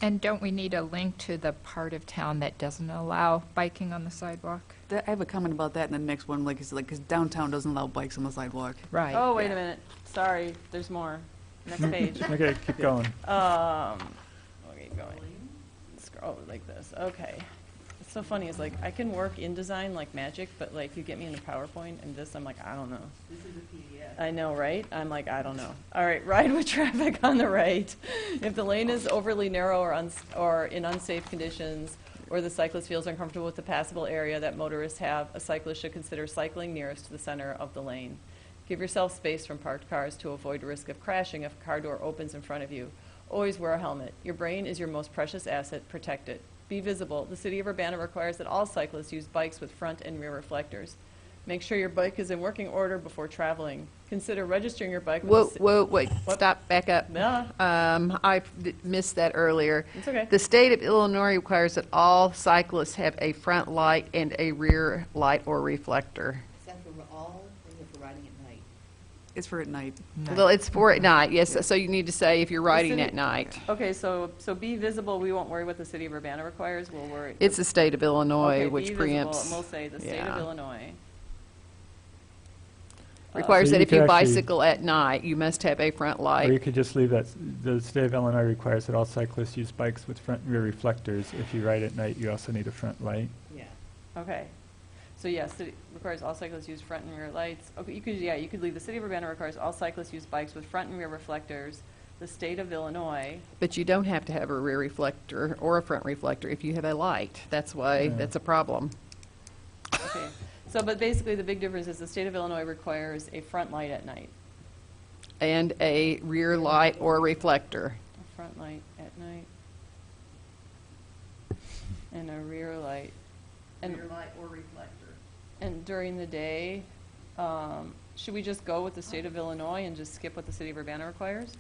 And don't we need a link to the part of town that doesn't allow biking on the sidewalk? I have a comment about that in the next one, because downtown doesn't allow bikes on the sidewalk. Right. Oh, wait a minute. Sorry, there's more. Next page. Okay, keep going. Okay, going. Scroll like this. Okay. It's so funny. It's like I can work in design like magic, but like you get me into PowerPoint and this, I'm like, I don't know. This is a PDF. I know, right? I'm like, I don't know. All right, ride with traffic on the right. If the lane is overly narrow or in unsafe conditions, or the cyclist feels uncomfortable with the passable area that motorists have, a cyclist should consider cycling nearest to the center of the lane. Give yourself space from parked cars to avoid risk of crashing if a car door opens in front of you. Always wear a helmet. Your brain is your most precious asset. Protect it. Be visible. The City of Urbana requires that all cyclists use bikes with front and rear reflectors. Make sure your bike is in working order before traveling. Consider registering your bike with Wait, What? stop, back up. Yeah. I missed that earlier. It's okay. The state of Illinois requires that all cyclists have a front light and a rear light or reflector. Is that for all, or for riding at night? It's for at night. Well, it's for at night, yes, so you need to say if you're riding city- at night. Okay, so be visible. We won't worry what the City of Urbana requires. We'll worry. It's the state of Illinois, Okay, which be visible, preempts, and we'll say the State yeah. of Illinois. requires So that you if you could actually- bicycle at night, you must have a front Or you light. could just leave that, the state of Illinois requires that all cyclists use bikes with front and rear reflectors. If you ride at night, you also need a front light. Yeah. Okay. So yes, city requires all cyclists use front and rear lights. Okay, you could leave the City of Urbana requires all cyclists use bikes with front and rear reflectors. The State of Illinois. But you don't have to have a rear reflector or a front reflector if you have a light. That's why, Yeah. that's a problem. Okay. So, but basically the big difference is the State of Illinois requires a front light at night. And a rear light or reflector. A front light at night. And a rear light. And light or reflector. And during the day, should we just go with the State of Illinois and just skip what the City of Urbana requires?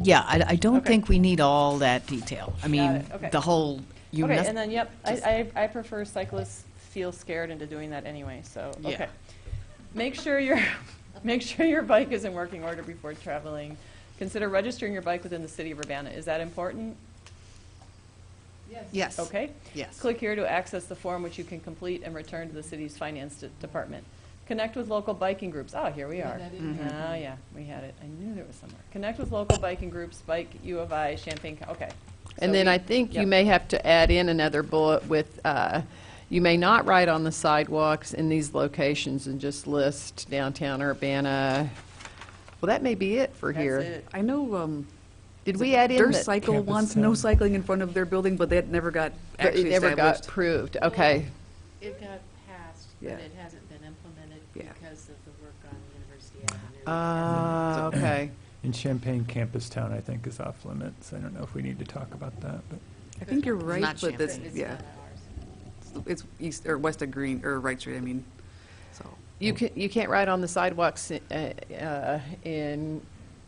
Yeah, I don't Okay. think we need all that detail. I mean, it, okay. the whole, Okay, and then, yep, just- I prefer cyclists feel scared into doing that anyway, so, Yeah. okay. Make sure your bike is in working order before traveling. Consider registering your bike within the City of Urbana. Is that important? yes. Okay. Yes. Click here to access the form which you can complete and return to the city's finance department. Connect with local biking groups. Oh, here we are. Oh, yeah, we had it. I knew there was somewhere. Connect with local biking groups, Bike U of I, Champaign, okay. And So then we- I think you yep. may have to add in another bullet with, you may not ride on the sidewalks in these locations and just list downtown Urbana. Well, that may be it for That's here. it. I know, Did we add in Durst that? Cycle Campus wants town. no cycling in front of their building, but that never got But it actually never got established. approved, okay. It got passed, Yeah. but it hasn't been implemented Yeah. because of the work on University Avenue. Okay. In Champaign Campus Town, I think, is off limits. I don't know if we need to talk about that, but I think you're right, not but that's, It's yeah, not ours. it's east, or west of Green, or Wright Street, I mean, so. You can't ride on the sidewalks in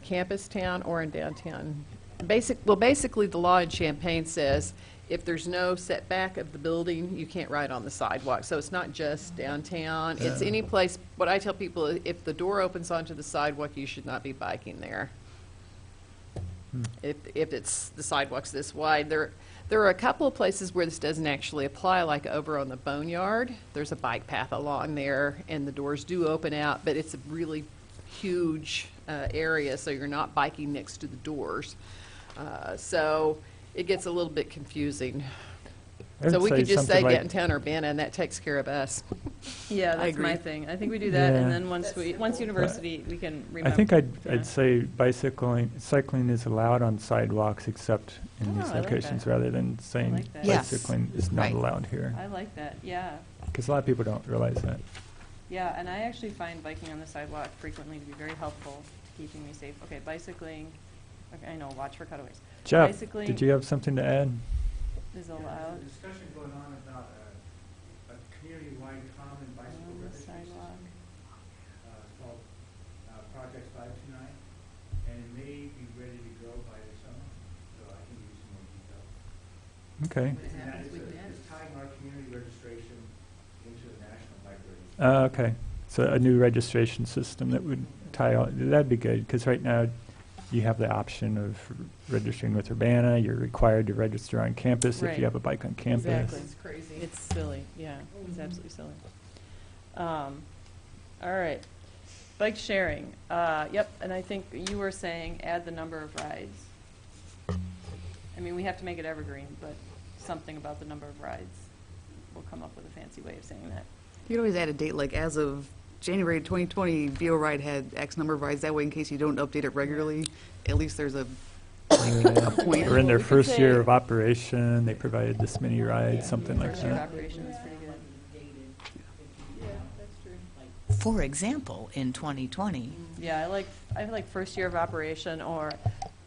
Campus Town or in downtown. Basically, the law in Champaign says if there's no setback of the building, you can't ride on the sidewalk. So it's not just downtown. It's any place, what I tell people, if the door opens onto the sidewalk, you should not be biking there. If it's, the sidewalk's this wide. There are a couple of places where this doesn't actually apply, like over on the Boneyard. There's a bike path along there, and the doors do open out, but it's a really huge area, so you're not biking next to the doors. So it gets a little bit confusing. I would So we could just say something like- downtown Urbana, and that takes care of us. Yeah, I that's my agree. thing. I think we do that, and Yeah. then once university, we can remember. I think yeah. I'd say cycling is allowed on sidewalks except in Oh, these I like locations, that. rather than saying like that. Yes. bicycling is not Right. allowed here. I like that, yeah. Because a lot of people don't realize that. Yeah, and I actually find biking on the sidewalk frequently to be very helpful to keeping me safe. Okay, bicycling, okay, I know, watch for cutaways. Jeff, Bicycling- did you have something to add? is Yeah, allowed. there's a discussion going on about a community-wide common bicycle On the registration system. sidewalk. It's called Project 529, and it may be ready to go by the summer, so I can give you some more detail. Okay. And that is it's tying our community registration into the national bike registration. Okay. So a new registration system that would tie all, that'd be good, because right now you have the option of registering with Urbana. You're required to register on campus if Right. you have a bike on campus. Exactly. It's crazy. It's silly, yeah, it's absolutely silly. All right, bike sharing, yep, and I think you were saying add the number of rides. I mean, we have to make it evergreen, but something about the number of rides. We'll come up with a fancy way of saying that. You could always add a date, like as of January 2020, VO Ride had X number of rides. That way, in case you don't update it regularly, at least there's a point. Or in their We could first year say- of operation, they provided this many rides, something like First year of that. operation is pretty good. Yeah, that's true. For example, in 2020, Yeah, I like first year of operation or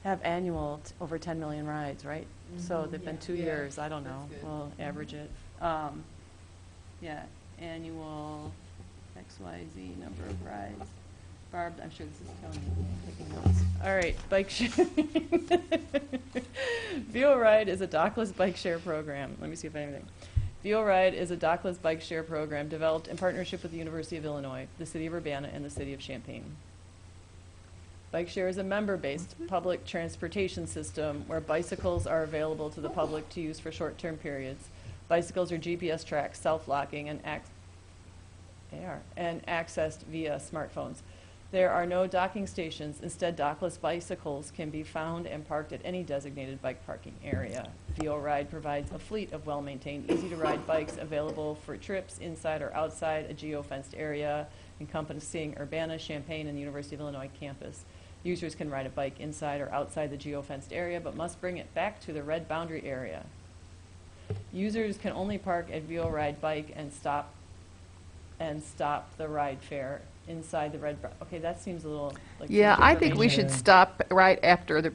have annual over 10 million rides, right? So they've been 2 Yeah, years, I don't know, that's good. we'll average it. Yeah, annual XYZ number of rides. Barb, I'm sure this is Tony taking notes. All right, bike sharing. VO Ride is a dockless bike share program. Let me see if anything. VO Ride is a dockless bike share program developed in partnership with the University of Illinois, the City of Urbana, and the City of Champaign. Bike share is a member-based public transportation system where bicycles are available to the public to use for short-term periods. Bicycles are GPS tracked, self-locking, and accessed via smartphones. There are no docking stations. Instead, dockless bicycles can be found and parked at any designated bike parking area. VO Ride provides a fleet of well-maintained, easy-to-ride bikes available for trips inside or outside a geo-fenced area encompassing Urbana, Champaign, and the University of Illinois campus. Users can ride a bike inside or outside the geo-fenced area, but must bring it back to the red boundary area. Users can only park at VO Ride bike and stop the ride fare inside the red, okay, that seems a little like. Yeah, I think we information. should stop right after the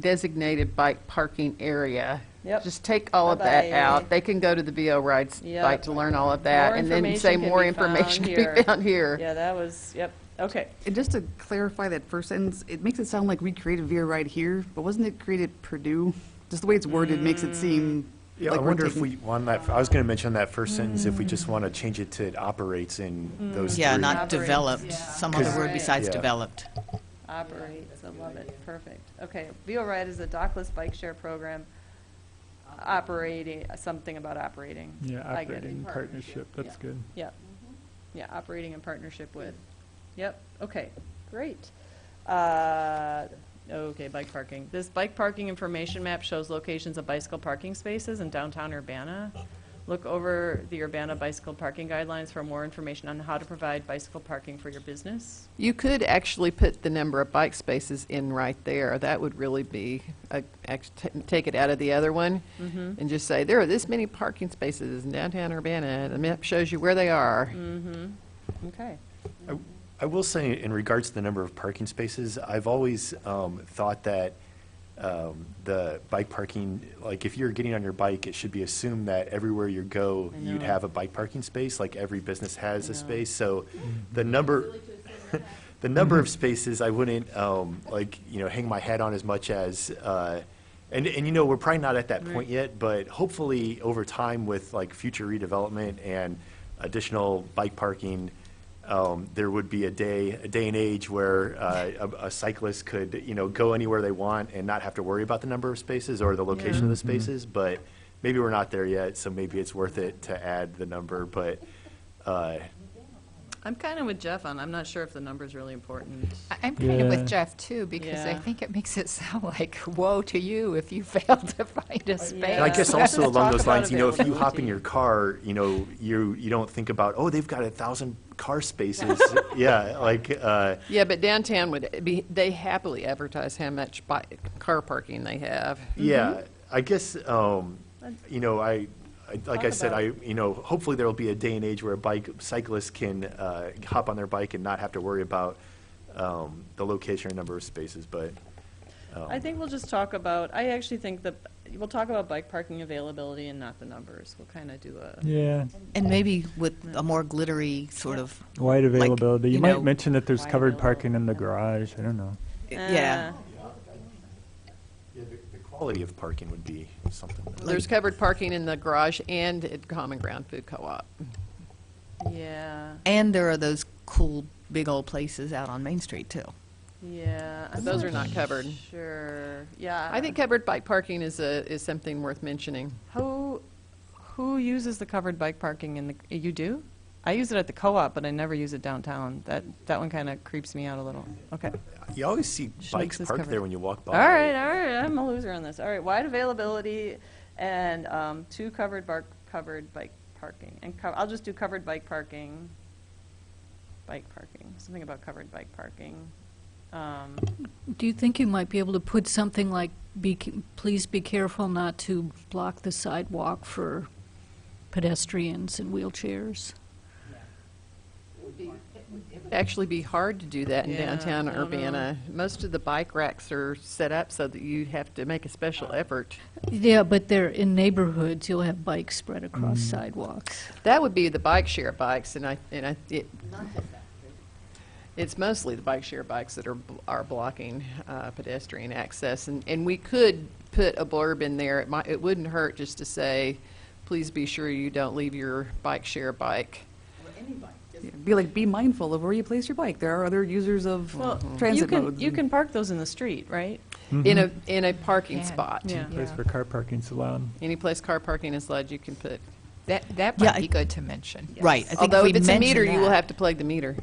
designated bike parking area. Yep. Just take all of that Bye-bye. out. They can go to the VO Rides Yep. site to learn all of that, More and then say information can more be information found can here. be found here. Yeah, that was, yep, okay. And just to clarify that first sentence, it makes it sound like we created VO Ride here, but wasn't it created at Purdue? Just the way it's worded makes it seem Yeah, like I we're wonder if taking- we, on that, I was going to mention that first sentence, if we just want to change it to it operates in those yeah, three. not Operates, developed, yeah. some other word Right. besides Yeah. developed. Operates, I love it, perfect. Okay, VO Ride is a dockless bike share program, operating, something about operating. Yeah, I get it. operating partnership, that's Yeah. good. Yeah, yeah, operating in partnership with. Yep, okay, great. Okay, bike parking. This bike parking information map shows locations of bicycle parking spaces in downtown Urbana. Look over the Urbana bicycle parking guidelines for more information on how to provide bicycle parking for your business. You could actually put the number of bike spaces in right there. That would really be, take it out of the other one and just say, there are this many parking spaces in downtown Urbana. The map shows you where they are. Okay. I will say, in regards to the number of parking spaces, I've always thought that the bike parking, like if you're getting on your bike, it should be assumed that everywhere you go, I you'd know. have a bike parking space, like every business has I a know. space. So the number, the number of spaces, I wouldn't hang my hat on as much as, and we're probably not at that point yet, but hopefully over time with like future redevelopment and additional bike parking, there would be a day and age where a cyclist could, go anywhere they want and not have to worry about the number of spaces or the location of the spaces. But maybe we're not there yet, so maybe it's worth it to add the number. But I'm kind of with Jeff on, I'm not sure if the number's really important. I'm kind of Yeah. with Jeff too, because I Yeah. think it makes it sound like woe to you if you fail to find a space. and I guess Yeah. also Let's along talk those about lines, if you hop in availability. your car, you don't think about, oh, they've got 1,000 car spaces. Yeah, like. Yeah, but downtown would be, they happily advertise how much car parking they have. Yeah, I guess, like I Talk said, about hopefully there will be a day and age where cyclists can hop on their bike and not have to worry about the location or number of spaces, but. I think we'll just talk about, I actually think that we'll talk about bike parking availability and not the numbers. We'll kind of do a. Yeah, And maybe with a more glittery sort of, wide availability. You you might know, mention that there's wide covered parking in the availability. garage. I don't know. yeah. Yeah, the quality of parking would be something. There's covered parking in the garage and at Common Ground Food Co-op. Yeah, And there are those cool, big old places out on Main Street, too. yeah. But those are not covered. Sure, yeah. I think covered bike parking is something worth mentioning. Who uses the covered bike parking in the, you do? I use it at the co-op, but I never use it downtown. That one kind of creeps me out a little. Okay. You always see Schnucks bikes is parked covered. there when you walk by. All right, I'm a loser on this. All right, wide availability and 2 covered bike parking. And I'll just do covered bike parking. Bike parking, something about covered bike parking. Do you think you might be able to put something like, please be careful not to block the sidewalk for pedestrians and wheelchairs? It would actually be hard to do that in Yeah, downtown I don't know. Urbana. Most of the bike racks are set up so that you have to make a special effort. Yeah, but they're in neighborhoods, you'll have bikes spread across sidewalks. That would be the bike share bikes, it's mostly the bike share bikes that are blocking pedestrian access. And we could put a blurb in there. It wouldn't hurt just to say, please be sure you don't leave your bike share bike. Be mindful of where you place your bike. There are other users of transit modes. You can park those in the street, right? In a parking Yeah. spot. Yeah. Place for car parking's allowed. Any place car parking is allowed, you can put. That Yeah, might be good to mention. Right. I think Although we if it's a meter, mention you will that, have to plug the meter.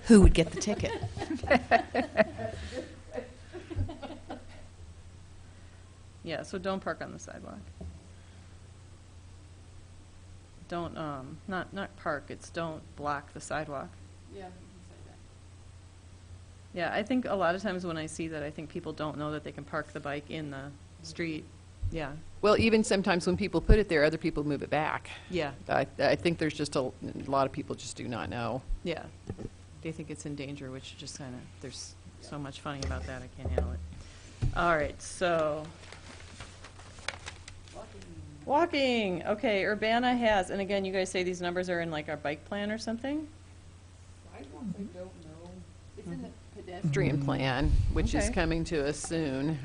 who would get the ticket? Yeah, so don't park on the sidewalk. Don't, not park, it's don't block the sidewalk. Yeah. Yeah, I think a lot of times when I see that, I think people don't know that they can park the bike in the street. Yeah, Well, even sometimes when people put it there, other people move it back. yeah, I think there's just a lot of people just do not know. yeah. They think it's in danger, which just kind of, there's so much funny about that, I can't handle it. All right, so. Walking, okay, Urbana has, and again, you guys say these numbers are in like our bike plan or something? It's in the pedestrian plan, which is Okay. coming to us soon.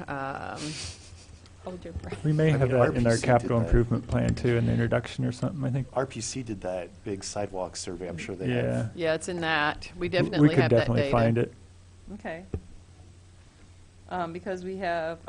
We may I have mean, that in our RPC capital did that. improvement plan too, in the introduction or something, I think. RPC did that big sidewalk survey. I'm sure they Yeah. have. Yeah, it's in that. We We definitely could have that definitely data. find it. Okay. Because we have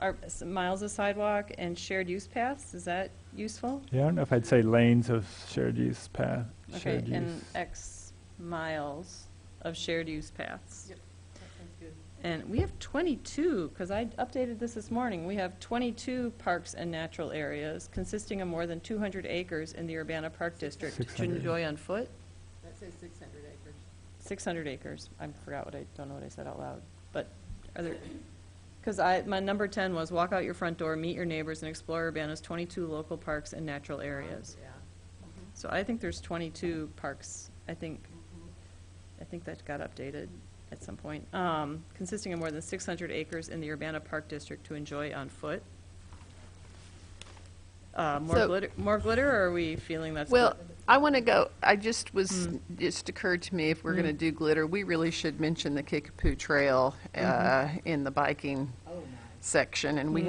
miles of sidewalk and shared use paths, is that useful? Yeah, I don't know if I'd say lanes of shared use path, Okay, shared use. and X miles of shared use paths. Yep, that sounds good. And we have 22, because I updated this morning. We have 22 parks and natural areas consisting of more than 200 acres in the Urbana Park District to 600. enjoy on foot. That says 600 acres. 600 acres. I don't know what I said out loud. But are there, because my number 10 was walk out your front door, meet your neighbors, and explore Urbana's 22 local parks and natural areas. Yeah. So I think there's 22 parks, I think that got updated at some point, consisting of more than 600 acres in the Urbana Park District to enjoy on foot. So- More glitter, or are we feeling that's? Well, good? I want to go, just occurred to me, if we're going to do glitter, we really should mention the Kickapoo Trail in the biking section, and we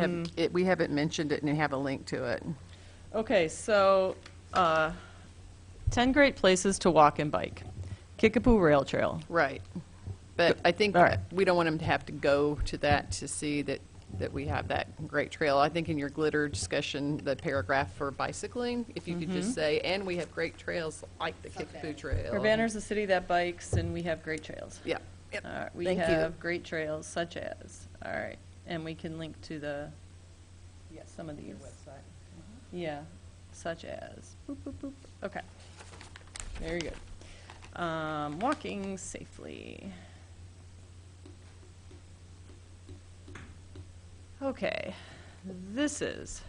haven't mentioned it and have a link to it. Okay, so 10 great places to walk and bike. Kickapoo Rail Trail. Right. But I think All right. we don't want them to have to go to that to see that we have that great trail. I think in your glitter discussion, the paragraph for bicycling, if you could just say, and we have great trails like the Kickapoo Trail. Urbana's a city that bikes, and we have great trails. Yeah, yep. We Thank you. have great trails such as, all right, and we can link to some of these. Yeah, such as, boop, boop, boop. Okay, very good. Walking safely. Okay, this is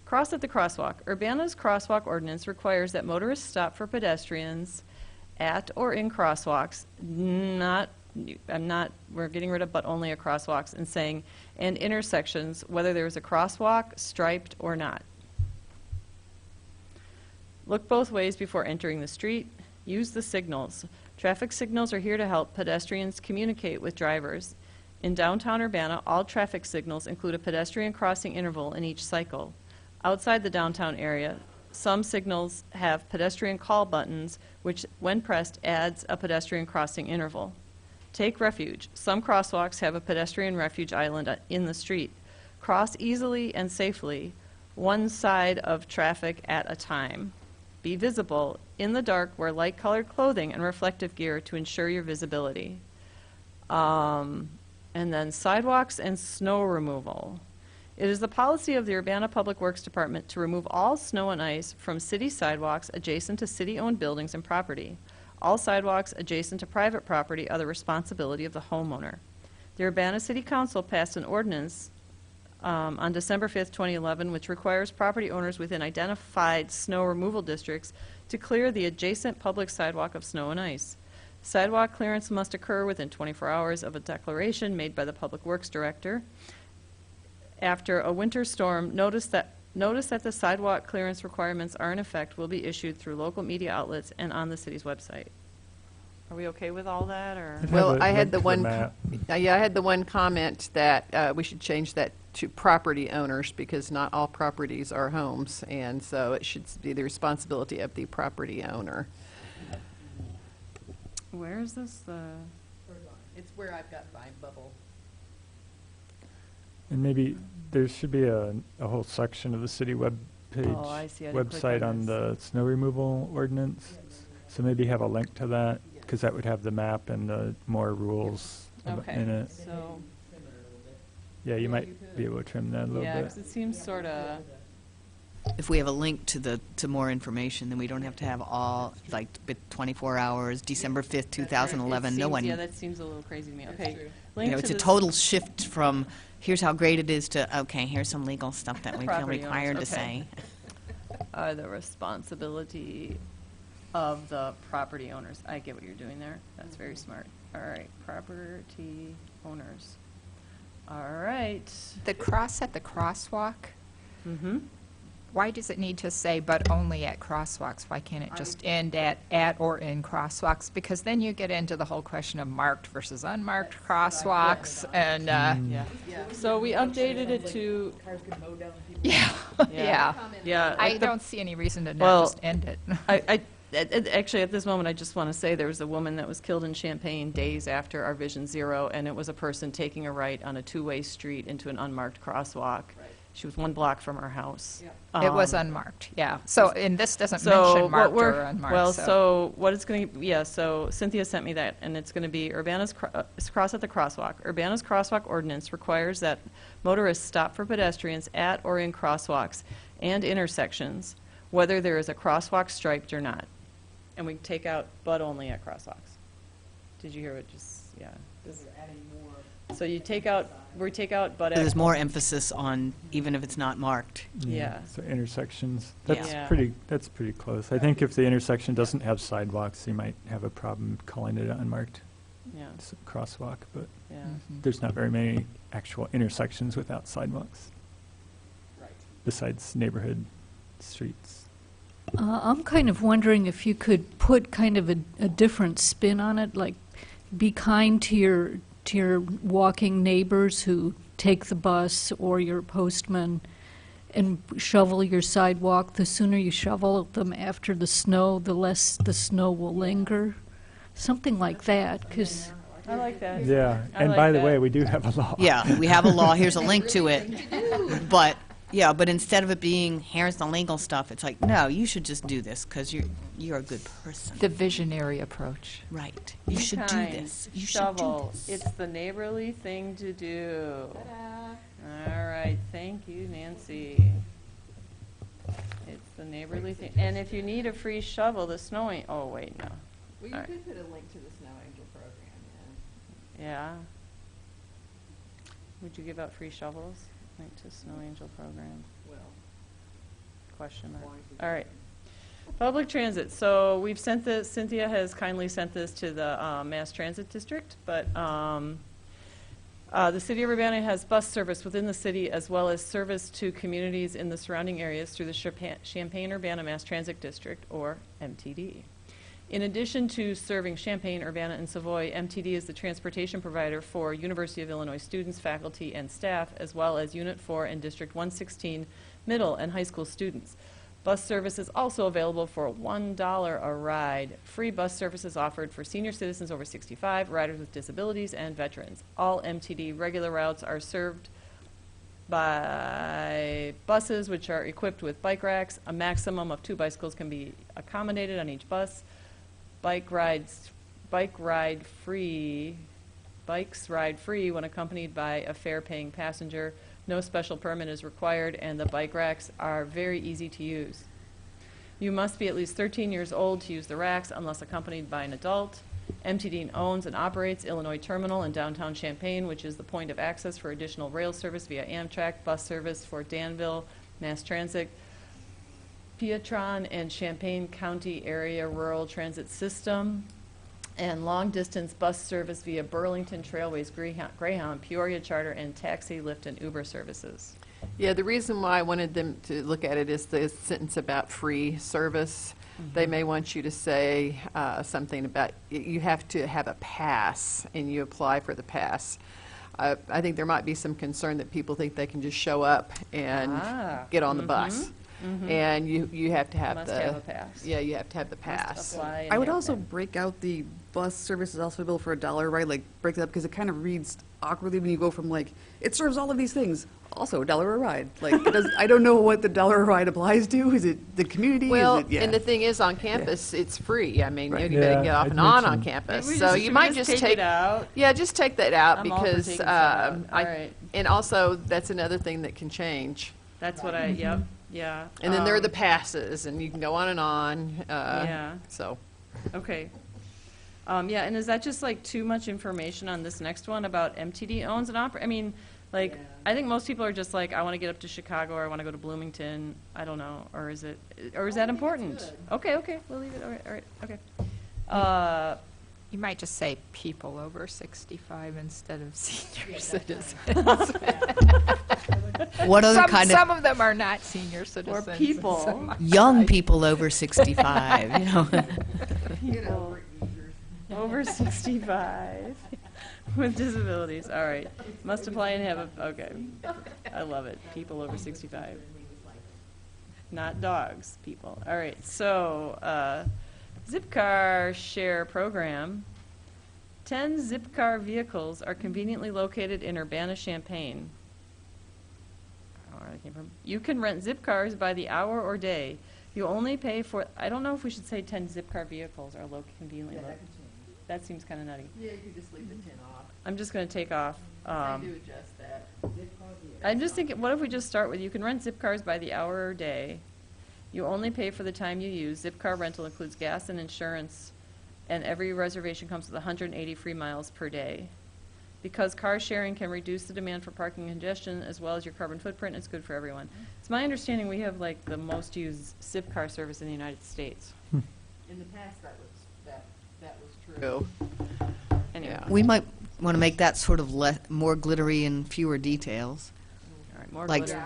cross at the crosswalk. Urbana's crosswalk ordinance requires that motorists stop for pedestrians at or in crosswalks, not we're getting rid of but only at crosswalks and saying, and intersections, whether there is a crosswalk, striped or not. Look both ways before entering the street. Use the signals. Traffic signals are here to help pedestrians communicate with drivers. In downtown Urbana, all traffic signals include a pedestrian crossing interval in each cycle. Outside the downtown area, some signals have pedestrian call buttons, which, when pressed, adds a pedestrian crossing interval. Take refuge. Some crosswalks have a pedestrian refuge island in the street. Cross easily and safely, one side of traffic at a time. Be visible. In the dark, wear light-colored clothing and reflective gear to ensure your visibility. And then sidewalks and snow removal. It is the policy of the Urbana Public Works Department to remove all snow and ice from city sidewalks adjacent to city-owned buildings and property. All sidewalks adjacent to private property are the responsibility of the homeowner. The Urbana City Council passed an ordinance on December 5th, 2011, which requires property owners within identified snow removal districts to clear the adjacent public sidewalk of snow and ice. Sidewalk clearance must occur within 24 hours of a declaration made by the Public Works Director. After a winter storm, notice that the sidewalk clearance requirements are in effect will be issued through local media outlets and on the city's website. Are we okay with all that, or? Well, I had the one, map. I had the one comment that we should change that to property owners, because not all properties are homes, and so it should be the responsibility of the property owner. Where is this? It's where I've got my bubble. And maybe there should be a whole section of the city web page, Oh, I see. I didn't click website on on this. the snow removal ordinance. So maybe have a link to that, because that would have the map and the more rules Okay. in it. So, Yeah, you might be able to trim that a little yeah, bit. because it seems sort of, If we have a link to more information, then we don't have to have all, like, 24 hours, December 5th, 2011, no one. yeah, that seems a little crazy to me. Okay. You Link know, to it's a this- total shift from, here's how great it is to, okay, here's some legal stuff that we feel Property owners, required to okay. say. Are the responsibility of the property owners. I get what you're doing there. That's very smart. All right, property owners. All right. The cross at the crosswalk, Mm-hmm. why does it need to say but only at crosswalks? Why can't it just end at or in crosswalks? Because then you get into the whole question of marked versus unmarked crosswalks, and, Yeah. So we updated it to, yeah, yeah. yeah. I like the- don't see any reason to Well, not just end it. Actually, at this moment, I just want to say there was a woman that was killed in Champaign days after our Vision Zero, and it was a person taking a right on a two-way street into an unmarked crosswalk. She was 1 block from our house. It was unmarked, yeah. So, and this doesn't So mention what marked we're, or unmarked, well, so. so what it's going to, yeah, so Cynthia sent me that, and it's going to be Urbana's cross at the crosswalk. Urbana's crosswalk ordinance requires that motorists stop for pedestrians at or in crosswalks and intersections, whether there is a crosswalk striped or not. And we take out but only at crosswalks. Did you hear what just, yeah. So you take out, we take out but at. There's more emphasis on even if it's not marked. Yeah. So intersections, Yeah. that's pretty close. I think if the intersection doesn't have sidewalks, you might have a problem calling it unmarked Yeah, crosswalk, but yeah. Mhm. there's not very many actual intersections without sidewalks. Besides neighborhood streets. I'm kind of wondering if you could put kind of a different spin on it, like be kind to your walking neighbors who take the bus or your postman, and shovel your sidewalk. The sooner you shovel them after the snow, the less the snow will linger. Something like that, because I like that. Yeah, I and like by the that. way, we do have a law. Yeah, we have a law, here's a link to it. But, yeah, but instead of it being, here's the legal stuff, it's like, no, you should just do this because you're a good person. The visionary approach. Right. You should do Kind, this. You should shovel. do this. It's the neighborly thing to do. All right, thank you, Nancy. It's the neighborly thing. And if you need a free shovel, the snowing, oh, wait, no. Well, you All right. could put a link to the Snow Angel program Yeah. Would you give out free shovels? Link to Snow Angel program? Well, Question mark. All right. Public transit. So we've sent this, Cynthia has kindly sent this to the Mass Transit District, but the city of Urbana has bus service within the city as well as service to communities in the surrounding areas through the Champaign-Urbana Mass Transit District, or MTD. In addition to serving Champaign, Urbana, and Savoy, MTD is the transportation provider for University of Illinois students, faculty, and staff, as well as Unit 4 and District 116 middle and high school students. Bus service is also available for $1 a ride. Free bus service is offered for senior citizens over 65, riders with disabilities, and veterans. All MTD regular routes are served by buses which are equipped with bike racks. A maximum of 2 bicycles can be accommodated on each bus. Bikes ride free when accompanied by a fare-paying passenger. No special permit is required, and the bike racks are very easy to use. You must be at least 13 years old to use the racks unless accompanied by an adult. MTD owns and operates Illinois Terminal in downtown Champaign, which is the point of access for additional rail service via Amtrak, bus service for Danville, Mass Transit, Piatron, and Champaign County Area Rural Transit System, and long-distance bus service via Burlington Trailways, Greyhound, Peoria Charter, and taxi, Lyft, and Uber services. Yeah, the reason why I wanted them to look at it is the sentence about free service. They may want you to say something about you have to have a pass, and you apply for the pass. I think there might be some concern that people think they can just show up and get on the bus. And you have to have Must the have a pass. Yeah, you have to have the pass. Apply and I would have also that. break out the bus service is also available for $1, right? Like, break that up, because it kind of reads awkwardly when you go from, like, it serves all of these things, also $1 a ride. Like, it does, I don't know what the $1 a ride applies to. Is it the community? Well, Is it, yeah. and the thing is, on campus, it's free. I mean, Right. you better Yeah, get off I'd and on mentioned- campus. Maybe So should you we might just take take it out. Yeah, just take that out I'm all for because taking stuff out. All I right. and also that's another thing that can change. That's what I, yep, yeah. And then there are the passes, and you can go on and on. Yeah. So. Okay. Yeah, and is that just like too much information on this next one about MTD owns and operates? I mean, like, I think most people are just like, I want to get up to Chicago, or I want to go to Bloomington. I don't know, or is that important? Okay, we'll leave it. All right, okay. You might just say people over 65 instead of senior citizens. What other kind Some of of them are not senior Or citizens. and people. some are. young people over 65, you know? People over 65 with disabilities. All right. Must apply and have a, okay. I love it. People over 65. Not dogs, people. All right. So, Zipcar share program. 10 Zipcar vehicles are conveniently located in Urbana-Champaign. I don't know where that came from. You can rent Zipcars by the hour or day. You only pay for, I don't know if we should say 10 Zipcar vehicles are conveniently located. That seems kind of nutty. Yeah, you could just leave the 10 off. I'm just going to take off. adjust that. I'm just thinking, what if we just start with, you can rent Zipcars by the hour or day. You only pay for the time you use. Zipcar rental includes gas and insurance, and every reservation comes with 180 free miles per day. Because car sharing can reduce the demand for parking congestion as well as your carbon footprint, it's good for everyone. It's my understanding we have like the most used Zipcar service in the United States. In the past, that was true. Anyway, Yeah. We might want to make that sort of more glittery and fewer details. all right, more Like- glitter.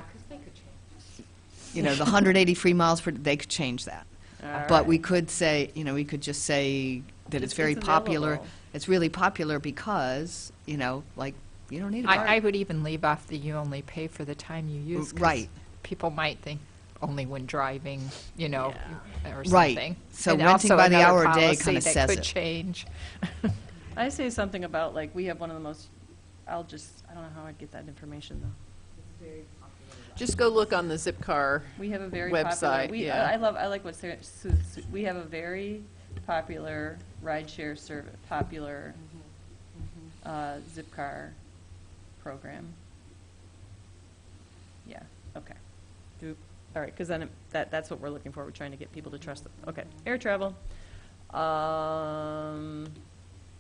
You know, the 180 free miles per, they could change that. All But we right. could say, you know, we could just say that it's very popular. available. It's really popular because, you know, like, you don't need a car. I would even leave off the you only pay for the time you use. 'cause Right. People might think only when driving, you know, or Right. something. So And renting also by the another hour a day policy kinda that says could it. change. I say something about, like, we have one of the most, I don't know how I'd get that information, though. Just go look on the Zipcar. We have a very Website, popular, yeah. I like what Sarah, we have a very popular rideshare service, popular Zipcar program. Yeah, okay. All right, because then that's what we're looking for. We're trying to get people to trust them. Okay, air travel.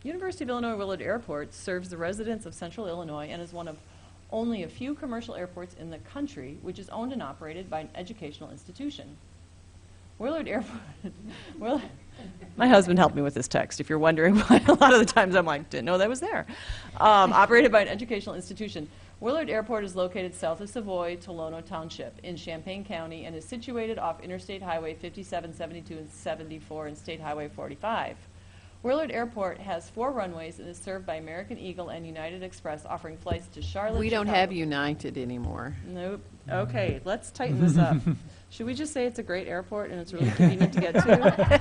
University of Illinois Willard Airport serves the residents of Central Illinois and is one of only a few commercial airports in the country which is owned and operated by an educational institution. Willard Airport, my husband helped me with this text, if you're wondering why a lot of the times I'm like, didn't know that was there. Operated by an educational institution. Willard Airport is located south of Savoy, Tolono Township in Champaign County and is situated off Interstate Highway 57, 72, and 74 and State Highway 45. Willard Airport has 4 runways and is served by American Eagle and United Express, offering flights to Charlotte. We don't Chicago. have United anymore. Nope. Okay, let's tighten this up. Should we just say it's a great airport and it's really convenient to get to?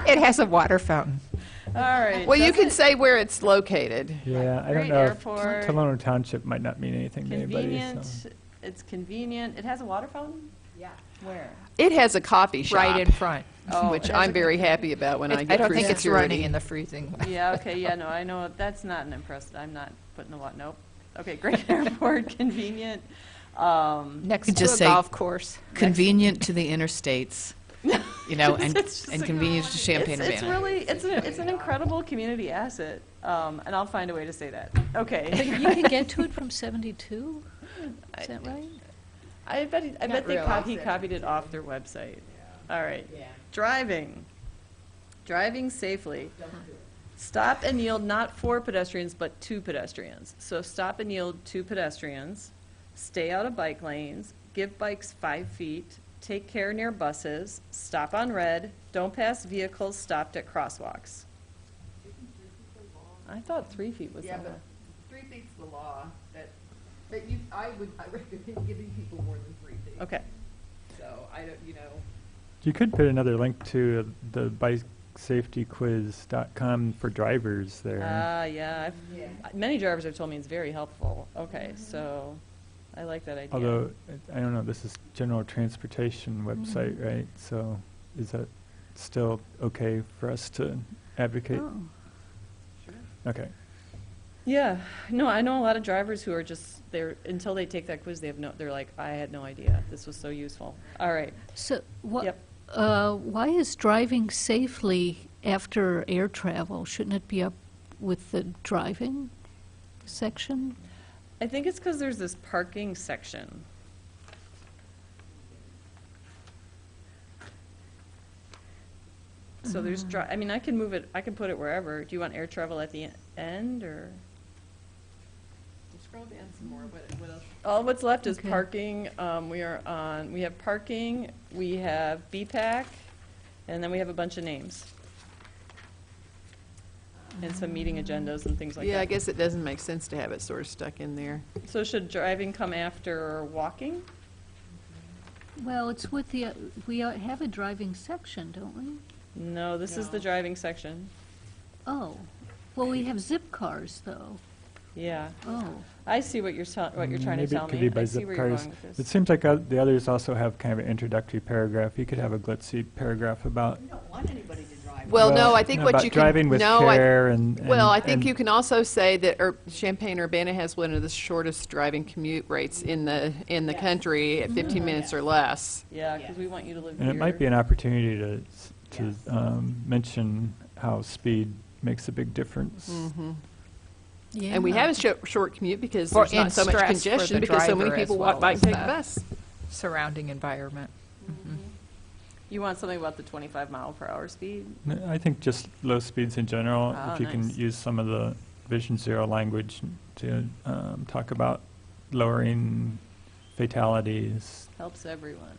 It has a water fountain. All right. Well, you does can it- say where it's located. Yeah, I don't Great know. airport. Tolono Township might not mean anything to anybody. Convenient. So. It's convenient. It has a water fountain? Yeah. Where? It has a coffee shop, Right in front. Oh, which it has I'm a- very happy about when I I get don't through think it's security. running in the freezing. Yeah, okay, yeah, no, I know, that's not an impressive, I'm not putting the what, nope. Okay, great airport, convenient. Next Could to just a say- golf course. Convenient to the interstates, you know, and It's just convenient to Champaign It's Urbana. really, it's an incredible community asset, and I'll find a way to say that. But Okay. you can get to it from 72? Is that right? I bet, I bet real he copied it off their website. All right. Driving. Driving safely. Stop and yield not for pedestrians, but to pedestrians. So stop and yield to pedestrians. Stay out of bike lanes. Give bikes 5 feet. Take care near buses. Stop on red. Don't pass vehicles stopped at crosswalks. I thought 3 feet was the law. 3 feet's the law. I recommend giving people more than 3 feet. Okay. So I don't, You could put another link to the bikesafetyquiz.com for drivers there. Yeah. Many drivers have told me it's very helpful. Okay, so I like that idea. Although, I don't know, this is general transportation website, right? So is that still okay for us to advocate? Oh. Okay. Yeah, no, I know a lot of drivers who are just, until they take that quiz, they're like, I had no idea. This was so useful. All right. So what? Yep. Why is driving safely after air travel? Shouldn't it be up with the driving section? I think it's because there's this parking section. So there's, I mean, I can move it, I can put it wherever. Do you want air travel at the end, or? Scroll down some more. What else? All what's left is Okay. parking. We have parking, we have BPAC, and then we have a bunch of names. And some meeting agendas and things like that. Yeah, I guess it doesn't make sense to have it sort of stuck in there. So should driving come after walking? Well, it's with the, we have a driving section, don't we? No, this is the driving section. Oh, well, we have zip cars, though. Yeah. Oh, I see what you're trying to tell Maybe it could me. be by I see zip where you're cars. going with It this. seems like the others also have kind of an introductory paragraph. You could have a glitzy paragraph about. Well, no, I think what about you can. driving with no, care and. Well, I think and- you can also say that Champaign-Urbana has one of the shortest driving commute rates in the country at 15 minutes or less. Yeah, because we want you to live here. And it might be an opportunity to mention how speed makes a big difference. yeah. And we have a short commute because For- there's not and so much stress for the congestion because so many driver as people well walk by and as take the the- bus. Surrounding environment. You want something about the 25-mile-per-hour speed? No, I think just low speeds in general, Oh, if you can nice. use some of the Vision Zero language to talk about lowering fatalities. Helps everyone.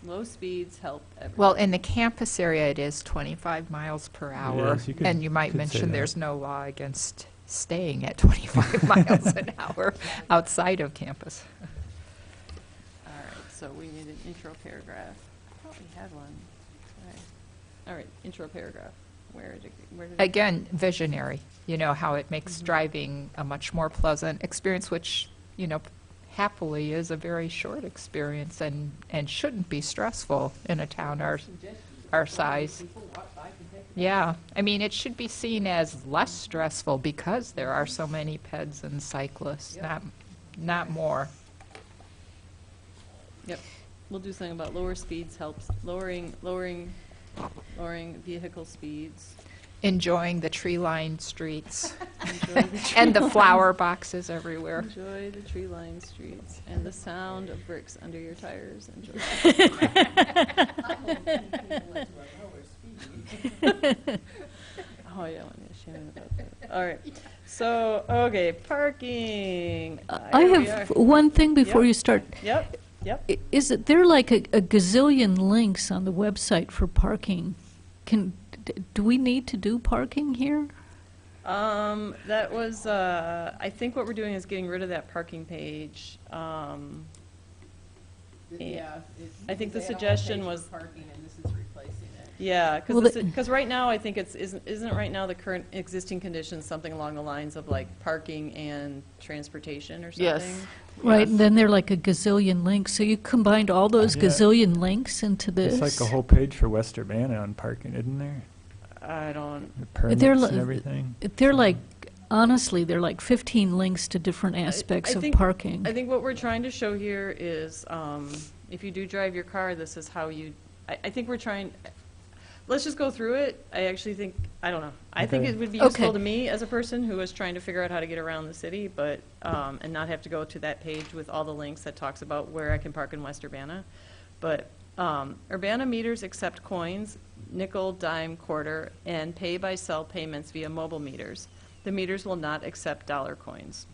Low speeds help everyone. Well, in the campus area, it is 25 miles per hour. Yes, you could- And you might could say mention that. there's no law against staying at 25 miles an hour outside of campus. All right, so we need an intro paragraph. I thought we had one. All right, intro paragraph. Where did it? Again, visionary, you know, how it makes driving a much more pleasant experience, which, you know, happily is a very short experience and shouldn't be stressful in a town our size. Yeah, I mean, it should be seen as less stressful because there are so many peds and cyclists, not more. Yep. We'll do something about lower speeds helps, lowering vehicle speeds. Enjoying the tree-lined streets. Enjoy the And the tree-lined- flower boxes everywhere. Enjoy the tree-lined streets and the sound of bricks under your tires. Enjoy. Oh, yeah, when you're shaming about that. All right. So, okay, parking. I Here we have are. one thing before Yep. you start. Yep, yep. Is it there like a gazillion links on the website for parking? Do we need to do parking here? That was, I think what we're doing is getting rid of that parking page. I think the suggestion was. Parking, and this is replacing it. Yeah, Well, because right now, I think isn't right now the current existing conditions something along the lines of like parking and transportation or something? Yes. Right, and then there are like a gazillion links. So you combined all those Yeah. gazillion links into this? It's like a whole page for West Urbana on parking, isn't there? I don't, The permits They're and li- everything. They're like, honestly, they're like 15 links to different aspects I of think- parking. I think what we're trying to show here is, if you do drive your car, this is how you, I think we're trying, let's just go through it. I actually think, I don't know. I think Okay. it would be useful Okay. to me as a person who is trying to figure out how to get around the city, but, and not have to go to that page with all the links that talks about where I can park in West Urbana. But, Urbana meters accept coins, nickel, dime, quarter, and pay by cell payments via mobile meters. The meters will not accept dollar coins.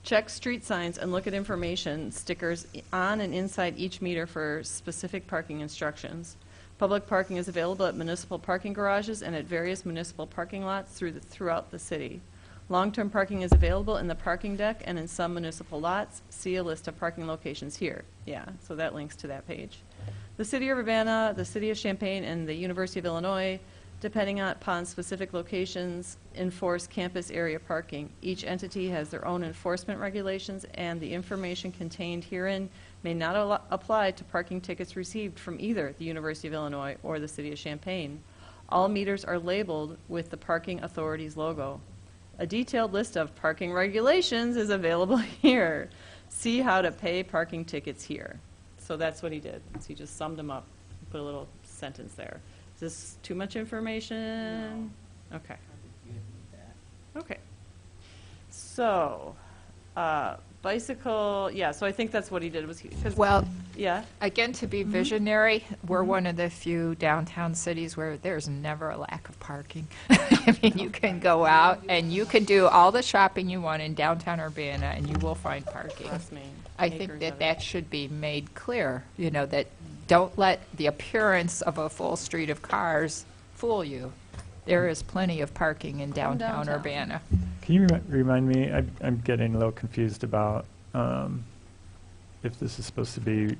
Check street signs and look at information stickers on and inside each meter for specific parking instructions. Public parking is available at municipal parking garages and at various municipal parking lots throughout the city. Long-term parking is available in the parking deck and in some municipal lots. See a list of parking locations here. Yeah, so that links to that page. The City of Urbana, the City of Champaign, and the University of Illinois, depending upon specific locations, enforce campus area parking. Each entity has their own enforcement regulations, and the information contained herein may not apply to parking tickets received from either the University of Illinois or the City of Champaign. All meters are labeled with the parking authority's logo. A detailed list of parking regulations is available here. See how to pay parking tickets here. So that's what he did. is He just summed them up, put a little sentence there. Is this too much information? Okay. Okay. So, bicycle, yeah, so I think that's what he did was, because, Well, yeah, again, to be visionary, we're one of the few downtown cities where there's never a lack of parking. I mean, you can go out and you can do all the shopping you want in downtown Urbana and you will find parking. trust me. I acres think of that it. that should be made clear, you know, that don't let the appearance of a full street of cars fool you. There is plenty of parking in downtown downtown. Urbana. Can you remind me, I'm getting a little confused about if this is supposed to be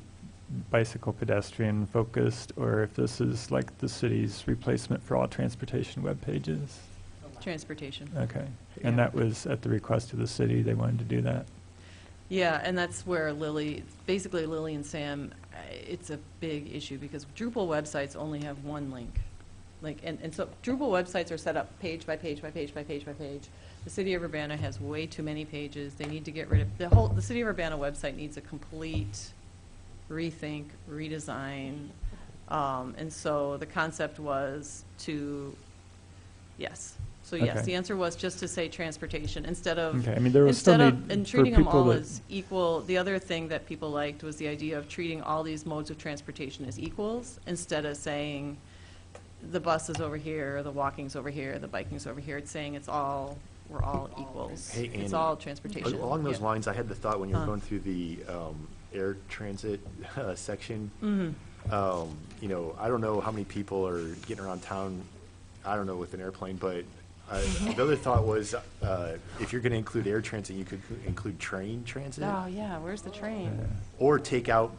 bicycle pedestrian focused, or if this is like the city's replacement for all transportation web pages? Transportation. Okay. And that was at the request of the city, they wanted to do that? Yeah, and that's where basically Lily and Sam, it's a big issue because Drupal websites only have one link. Like, and so Drupal websites are set up page by page by page by page by page. The City of Urbana has way too many pages. They need to get rid of, the City of Urbana website needs a complete rethink, redesign. And so the concept was to, yes. So yes, Okay. the answer was just to say transportation instead of. Okay, I mean, there was still Instead need of, and for treating them people all that- as equal, the other thing that people liked was the idea of treating all these modes of transportation as equals, instead of saying the bus is over here, the walking's over here, the biking's over here. It's saying we're all equals. Hey, It's Andy, all transportation. Along those Yeah. lines, I had the thought when you were Uh. going through the air transit section, Mhm. you know, I don't know how many people are getting around town, I don't know, with an airplane, but the other thought was, if you're going to include air transit, you could include train transit, Oh, yeah, where's the train? or take out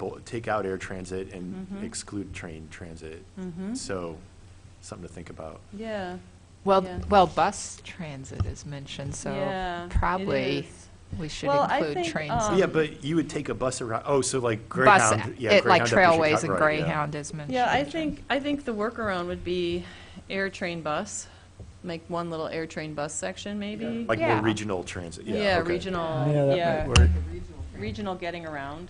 air transit and Mhm. exclude train transit. Mhm. So, something to think about. Yeah. Well, Yeah. well, bus transit is mentioned, so Yeah, it probably is. we should Well, I include think, trains. Um, Yeah, but you would take a bus around, oh, so like Bus, Greyhound, yeah, it like Greyhound up to Trailways Chicago, and right, yeah. Greyhound is mentioned. Yeah, I think the workaround would be air train bus, make one little air train bus section maybe. Like Yeah. more regional transit, yeah. Yeah, okay. regional, Yeah, that yeah, might work. regional getting around,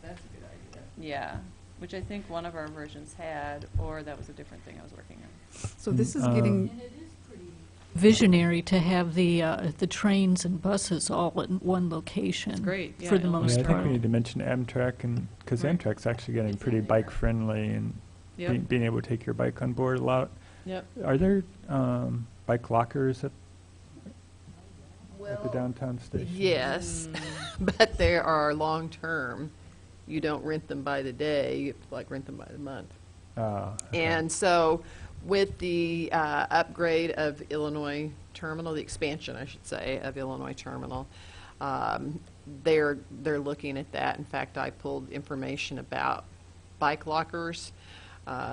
That's a good idea. yeah, which I think one of our versions had, or that was a different thing I was working on. So this is Um, getting, And it is pretty visionary to have the trains and buses all in one location. It's great, yeah, For the Illinois most Yeah, I think we part. need to mention Amtrak, and, because Right. Amtrak's actually getting pretty bike-friendly, and Yep, being able to take your bike on board a lot. yep. Are there bike lockers at the Well, downtown station? yes, but they are long-term. You don't rent them by the day, you like rent them by the month. Okay. And so with the upgrade of Illinois Terminal, the expansion, I should say, of Illinois Terminal, they're looking at that. In fact, I pulled information about bike lockers.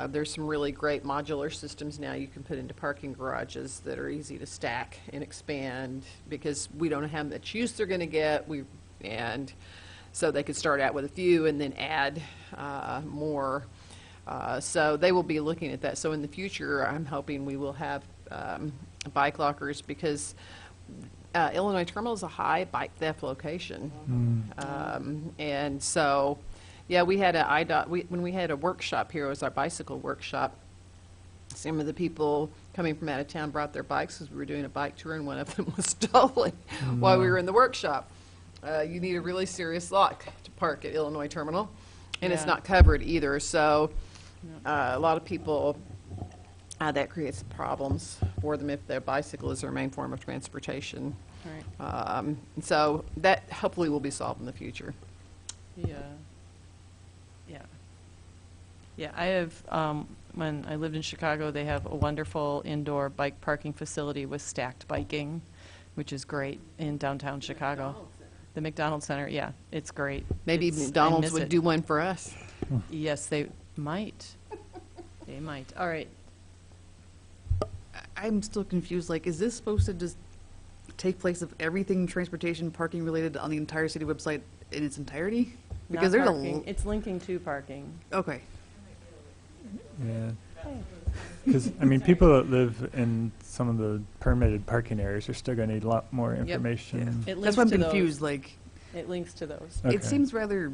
There's some really great modular systems now you can put into parking garages that are easy to stack and expand because we don't know how much use they're going to get. And so they could start out with a few and then add more. So they will be looking at that. So in the future, I'm hoping we will have bike lockers because Illinois Terminal is a high bike theft location. And so, yeah, we had when we had a workshop here, it was our bicycle workshop. Some of the people coming from out of town brought their bikes because we were doing a bike tour, and one of them was stolen while we were in the workshop. You need a really serious lock to park at Illinois Terminal, and it's Yeah. not covered either. So a lot of people, that creates problems for them if their bicycle is their main form of transportation. Right. So that hopefully will be solved in the future. Yeah. Yeah. Yeah, I have, when I lived in Chicago, they have a wonderful indoor bike parking facility with stacked biking, which is great in downtown Chicago. The McDonald's Center, yeah, it's great. Maybe It's- I McDonald's miss would it. do one for us. Yes, they might. They might. All right. I'm still confused, like, is this supposed to just take place of everything transportation, parking related on the entire city website in its entirety? Because Not there's parking. It's linking to parking. Okay. Yeah. Because, I mean, people that live in some of the permitted parking areas are still going to need a lot more information. It That's links why I'm to those. confused, like, It links to those. Okay. it seems rather,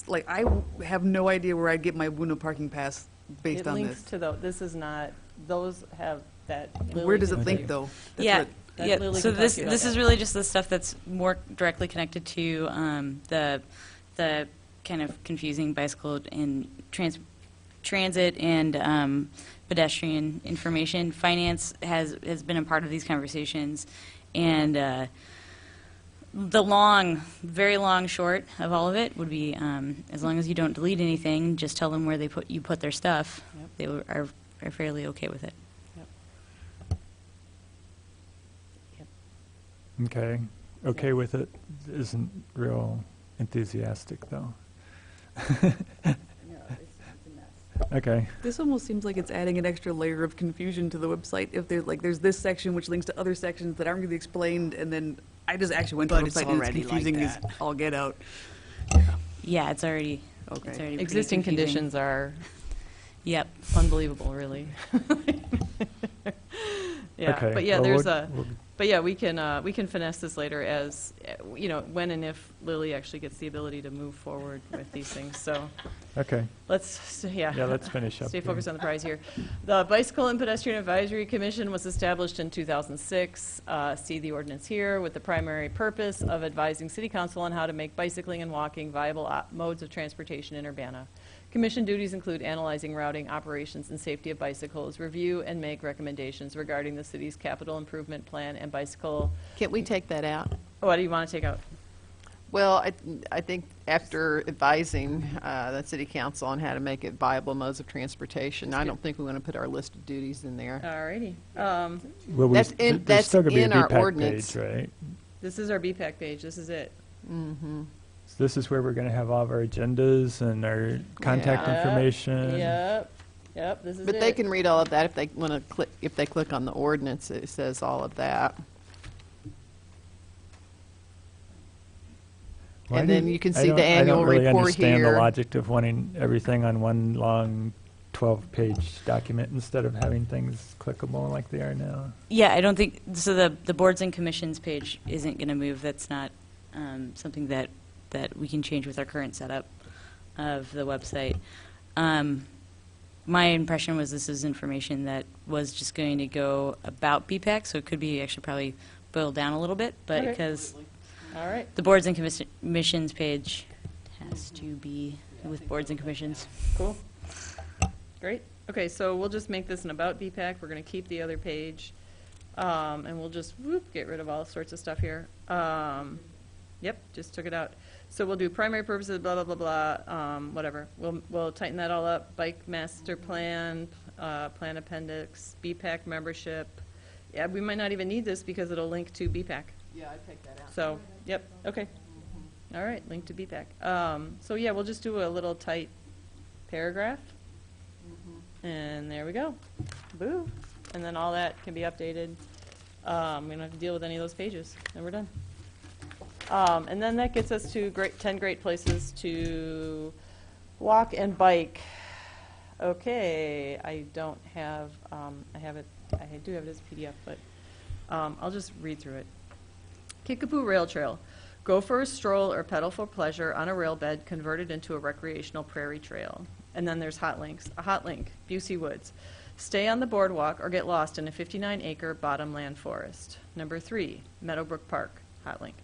like, I have no idea where I'd get my Wuno parking pass based It on links this. to those. This is not, those have that. Where Lily does it can link, tell you. though? That's Yeah, what- that yeah. Lily So can talk this to you about this is that. really just the stuff that's more directly connected to the kind of confusing bicycle and transit and pedestrian information. Finance has been a part of these conversations, and the very long short of all of it would be as long as you don't delete anything, just tell them where you put their stuff. Yep. They are fairly okay with it. Okay. Okay with it isn't real enthusiastic, though. Okay. This almost seems like it's adding an extra layer of confusion to the website. If there's like, there's this section which links to other sections that aren't really explained, and then I just actually went to But the it's website and it's already like confusing as that. all get out. Yeah, it's already Okay. it's already pretty Existing confusing. conditions are Yep. unbelievable, really. Yeah, Okay. but yeah, well, there's we'll- but yeah, we can finesse this later as, you know, when and if Lily actually gets the ability to move forward with these things, so. Okay. Yeah, let's finish up stay here. focused on the prize here. The Bicycle and Pedestrian Advisory Commission was established in 2006. See the ordinance here, with the primary purpose of advising City Council on how to make bicycling and walking viable modes of transportation in Urbana. Commission duties include analyzing routing, operations, and safety of bicycles, review and make recommendations regarding the city's capital improvement plan and bicycle. Can't we take that out? What do you want to take out? Well, I think after advising the city council on how to make it viable modes of transportation, I don't think we want to put our list of duties in there. All righty. Well, That's there's that's still gonna be a in our BPAC ordinance. page, right? This is our BPAC page. This is it. Mm-hmm. So this is where we're going to have all of our agendas and our contact Yeah. information. Yep, this is it. But they can read all of that if they want to click. If they click on the ordinance, it says all of that. Why And do then you can I see the don't- annual I don't really report understand here. the logic of wanting everything on one long 12-page document instead of having things clickable like they are now. Yeah, I don't think, so the boards and commissions page isn't going to move. That's not something that we can change with our current setup of the website. my impression was this is information that was just going to go about BPAC, so it could be actually probably boiled down a little bit, but Okay. because All right. the boards and commissions page has to be with boards and commissions. Cool. Great. Okay, so we'll just make this an about BPAC. We're going to keep the other page. And we'll just, get rid of all sorts of stuff here. Yep, just took it out. So we'll do primary purposes, blah, blah, blah, blah, whatever. We'll tighten that all up. Bike master plan, plan appendix, BPAC membership. Yeah, we might not even need this because it'll link to BPAC. Yeah, I'd take that out. So, yep, okay. All right, link to BPAC. So yeah, we'll just do a little tight paragraph. And there we go. Boo. And then all that can be updated. We don't have to deal with any of those pages, and we're done. And then that gets us to 10 great places to walk and bike. Okay, I don't have, I do have it as a PDF, but I'll just read through it. Kickapoo Rail Trail. Go for a stroll or pedal for pleasure on a rail bed converted into a recreational prairie trail. And then there's hot links. A hot link, Busey Woods. Stay on the boardwalk or get lost in a 59-acre bottomland forest. Number 3, Meadowbrook Park, hot link.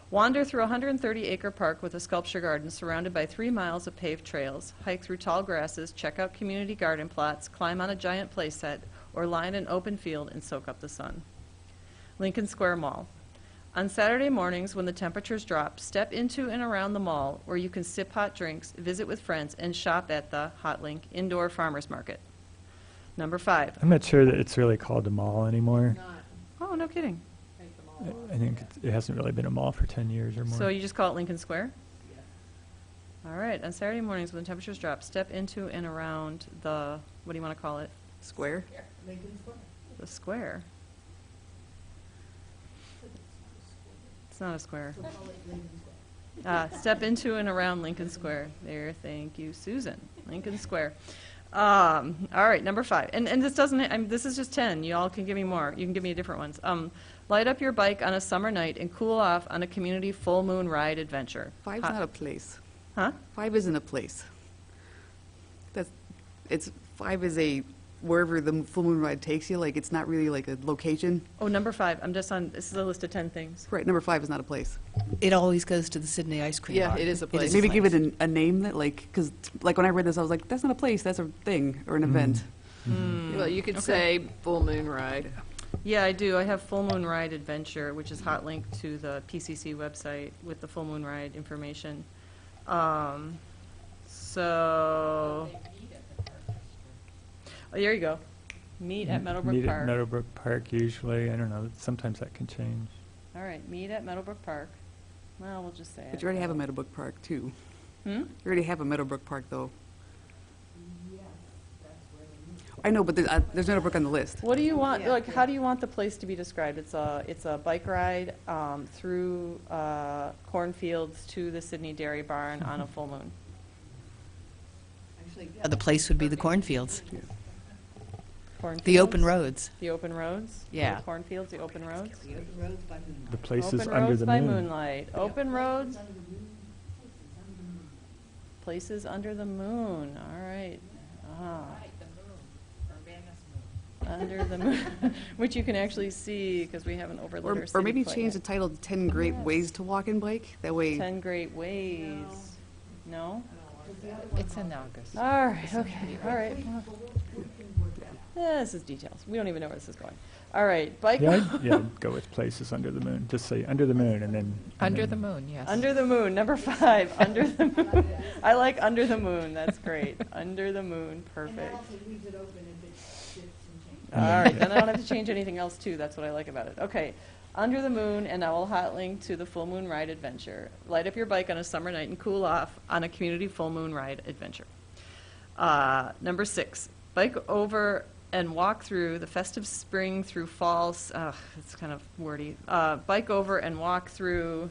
Wander through a 130-acre park with a sculpture garden surrounded by 3 miles of paved trails. Hike through tall grasses, check out community garden plots, climb on a giant playset, or lie in an open field and soak up the sun. Lincoln Square Mall. On Saturday mornings when the temperatures drop, step into and around the mall where you can sip hot drinks, visit with friends, and shop at the, hot link, indoor farmers market. Number 5. I'm not sure that it's really called a mall anymore. Oh, no kidding. I think it hasn't really been a mall for 10 years or more. So you just call it Lincoln Square? All right, on Saturday mornings when the temperatures drop, step into and around the, what do you want to call it? Square? The square. It's not a square. Step into and around Lincoln Square. There, thank you, Susan. Lincoln Square. All right, number 5. And this doesn't, this is just 10. You all can give me more. You can give me different ones. Light up your bike on a summer night and cool off on a community full moon ride adventure. 5's not a place. Huh? 5 isn't a place. 5 is a, wherever the full moon ride takes you, like, it's not really like a location. Oh, number 5. I'm just on, this is a list of 10 things. Right, number 5 is not a place. It always goes to the Sydney ice cream Yeah, bar. it is a place. Maybe give it a name that, like, because, like, when I read this, I was like, that's not a place, that's a thing, or an event. Well, you could Okay. say full moon ride. Yeah, I do. I have Full Moon Ride Adventure, which is hot link to the PCC website with the Full Moon Ride information. So, there you go. Meet at Meadowbrook Meet Park. at Meadowbrook Park usually. I don't know. Sometimes that can change. All right, meet at Meadowbrook Park. Well, we'll just say it. But you already have a Meadowbrook Park, too. Hmm? You already have a Meadowbrook Park, though. I know, but there's Meadowbrook on the list. What do you want, like, how do you want the place to be described? It's a bike ride through cornfields to the Sydney Dairy Barn on a full moon. The place would be the cornfields, Cornfields? the open roads. The open roads? Yeah. The cornfields, the open roads? The place is Open under roads the by moon. moonlight. Open roads. Places under the moon. All right. Under the moon, which you can actually see because we haven't overlaid our city Or maybe quite change yet. the title to 10 Great Ways to Walk and Bike. That way, 10 Great Ways. No? It's in August. All right, okay, all right. Yeah, this is details. We don't even know where this is going. All right, bike. Yeah, go with places under the moon. Just say under the moon and then. and Under then- the moon, yes. Under the moon, number 5, under the moon. I like under the moon, that's great. Under the moon, perfect. All right, then I don't have to change anything else too, that's what I like about it. Okay, under the moon, and I will hot link to the full moon ride adventure. Light up your bike on a summer night and cool off on a community full moon ride adventure. Number 6, bike over and walk through the festive spring through fall, it's kind of wordy. Bike over and walk through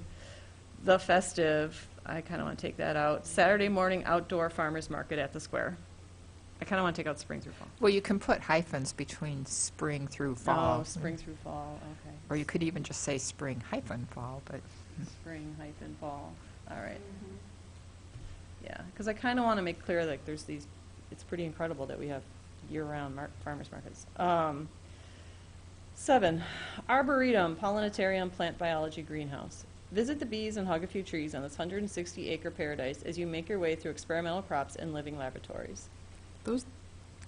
the festive, I kind of want to take that out, Saturday morning outdoor farmers market at the square. I kind of want to take out spring through fall. Well, you can put hyphens between spring through fall. Oh, spring through fall, okay. Or you could even just say spring hyphen fall, but Spring hyphen fall, all right. Yeah, because I kind of want to make clear, like, there's these it's pretty incredible that we have year-round farmers markets. 7, Arboretum, Pollinatarium, Plant Biology Greenhouse. Visit the bees and hug a few trees on this 160-acre paradise as you make your way through experimental crops and living laboratories. A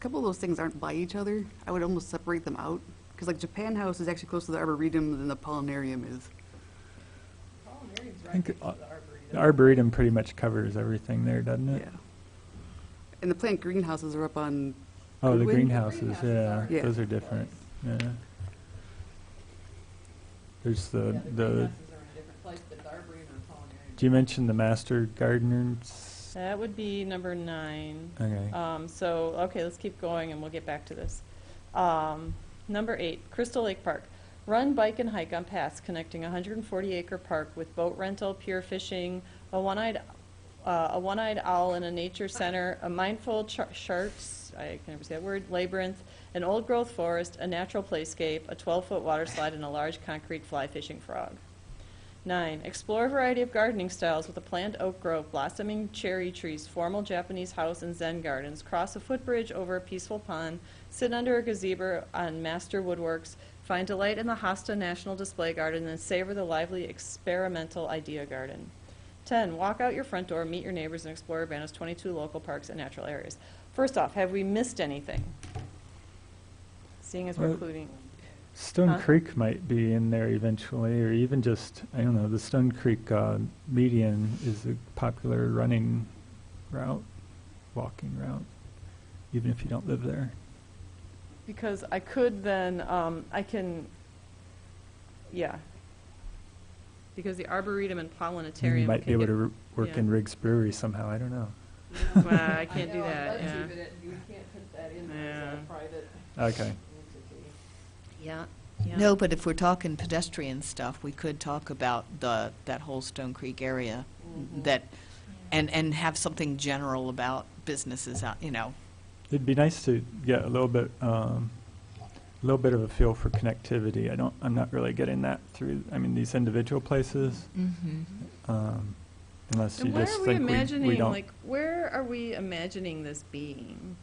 couple of those things aren't by each other. I would almost separate them out. Because like Japan House is actually close to the Arboretum than the Pollinarium is. I think the Arboretum pretty much covers everything there, doesn't it? Yeah. And the plant greenhouses are up on Oh, the Goodwin? greenhouses, yeah, Yeah. those are different, yeah. There's the, Greenhouses are in a different place, but the Arboretum and Pollinarium. do you mention the master gardeners? That would be number 9. Okay. Okay, let's keep going and we'll get back to this. Number 8, Crystal Lake Park. Run, bike, and hike on paths connecting a 140-acre park with boat rental, pier fishing, a one-eyed owl in a nature center, a mindful sharks, I can never say that word, labyrinth, an old-growth forest, a natural playscape, a 12-foot water slide, and a large concrete fly-fishing frog. 9, explore a variety of gardening styles with a planned oak grove, blossoming cherry trees, formal Japanese house, and Zen gardens. Cross a footbridge over a peaceful pond, sit under a gazebo on master woodworks, find delight in the Hasta National Display Garden, and savor the lively experimental idea garden. 10, walk out your front door, meet your neighbors, and explore Urbana's 22 local parks and natural areas. First off, have we missed anything? Seeing as we're Well, including... Stone Huh? Creek might be in there eventually, or even just, I don't know, the Stone Creek median is a popular running route, walking route, even if you don't live there. Because I could then, because the Arboretum and Pollinatarium You might be able can to work yeah. in Riggs Brewery somehow, I don't know. get, well, I can't do that, yeah. You can't put that in there as a Yeah. private Okay. entity. Yeah. No, but if we're talking pedestrian stuff, we could talk about that whole Stone Creek area, that, and have something general about businesses out, you know. It'd be nice to get a little bit of a feel for connectivity. I'm not really getting that through, these individual places, unless you And where just are we think we imagining, don't. like, where are we imagining this being?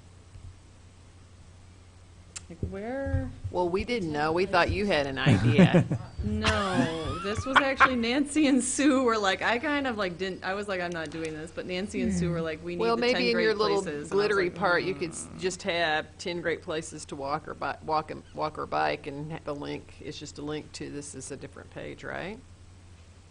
Like, where? Well, we didn't know. We thought you had an idea. No, this was actually Nancy and Sue were like, I kind of like didn't, I was like, I'm not doing this, but Nancy and Sue were like, we need Well, the maybe 10 in great your little places. And I was glittery like, part, you could just have 10 great places to walk or walk or bike, and have a link. It's just a link to this is a different page, right?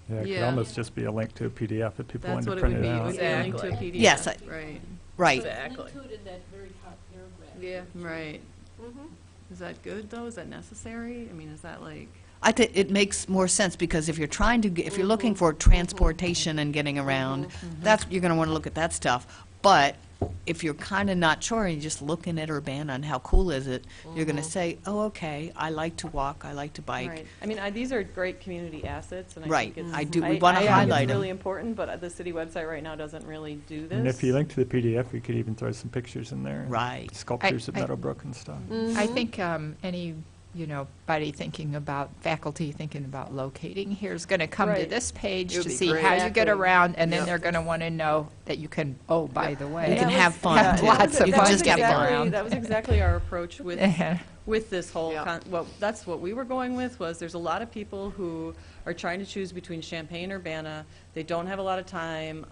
Yeah, it could Yeah. almost just be a link to a PDF if people That's wanted what to it print would be. it It out. would be a link to a Exactly. PDF. Yes, Right. Right. Exactly. Included that very top paragraph. Yeah, right. Mm-hmm. Is that good, though? Is that necessary? I mean, is that like? I think it makes more sense, because if you're trying to, if you're looking for transportation and getting around, that's, you're gonna wanna look at that stuff. But if you're kinda not sure, and you're just looking at Urbana and how cool is it, you're gonna say, oh, okay, I like to walk, I like to bike. Right. I mean, these are great community assets, and I Right. think it's. I do- we wanna think highlight it's 'em. really important, but the city website right now doesn't really do this. And if you link to the PDF, we could even throw some pictures in there. Right. Sculptures of I- Meadowbrook and stuff. I think anybody thinking about, faculty thinking about locating here is going to come to Right. this page It would to be see great. how you get Exactly. around, and then Yep. they're going to want to know that you can, oh, by the way. You can That have was- fun, have too. lots of You can fun just have getting fun. around. That was exactly our approach with this whole, Yeah. well, that's what we were going with, was there's a lot of people who are trying to choose between Champaign or Urbana. They don't have a lot of time.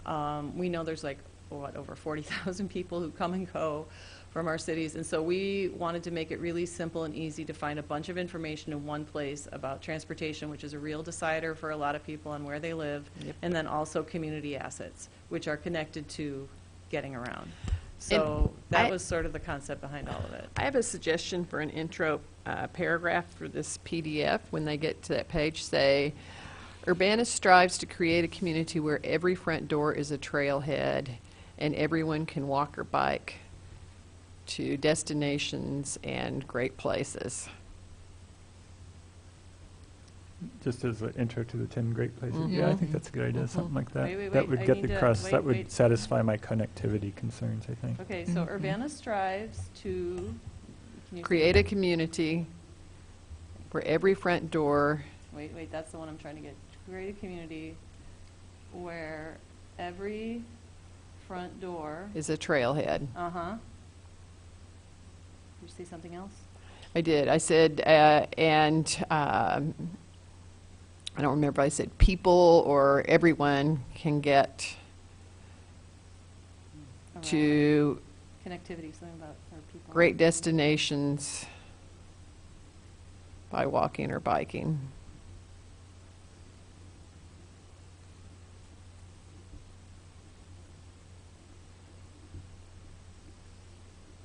We know there's like, over 40,000 people who come and go from our cities. And so we wanted to make it really simple and easy to find a bunch of information in one place about transportation, which is a real decider for a lot of people on where they live, and then also community assets, which are connected to getting around. So that was sort of the concept behind all of it. I have a suggestion for an intro paragraph for this PDF. When they get to that page, say, Urbana strives to create a community where every front door is a trailhead and everyone can walk or bike to destinations and great places. Just as an intro to the 10 great places. Yeah, I think that's a good idea, something like that. Wait, That would I get need the to- crust, that would wait. satisfy my connectivity concerns, I think. Okay, so Urbana strives to can you Create a community where every front door wait, that's the one I'm trying to get. Create a community where every front door, is a trailhead. uh-huh, you say something else? I did. I said, I don't remember if I said people or everyone can get Around to Connectivity, something about our people. great destinations by walking or biking.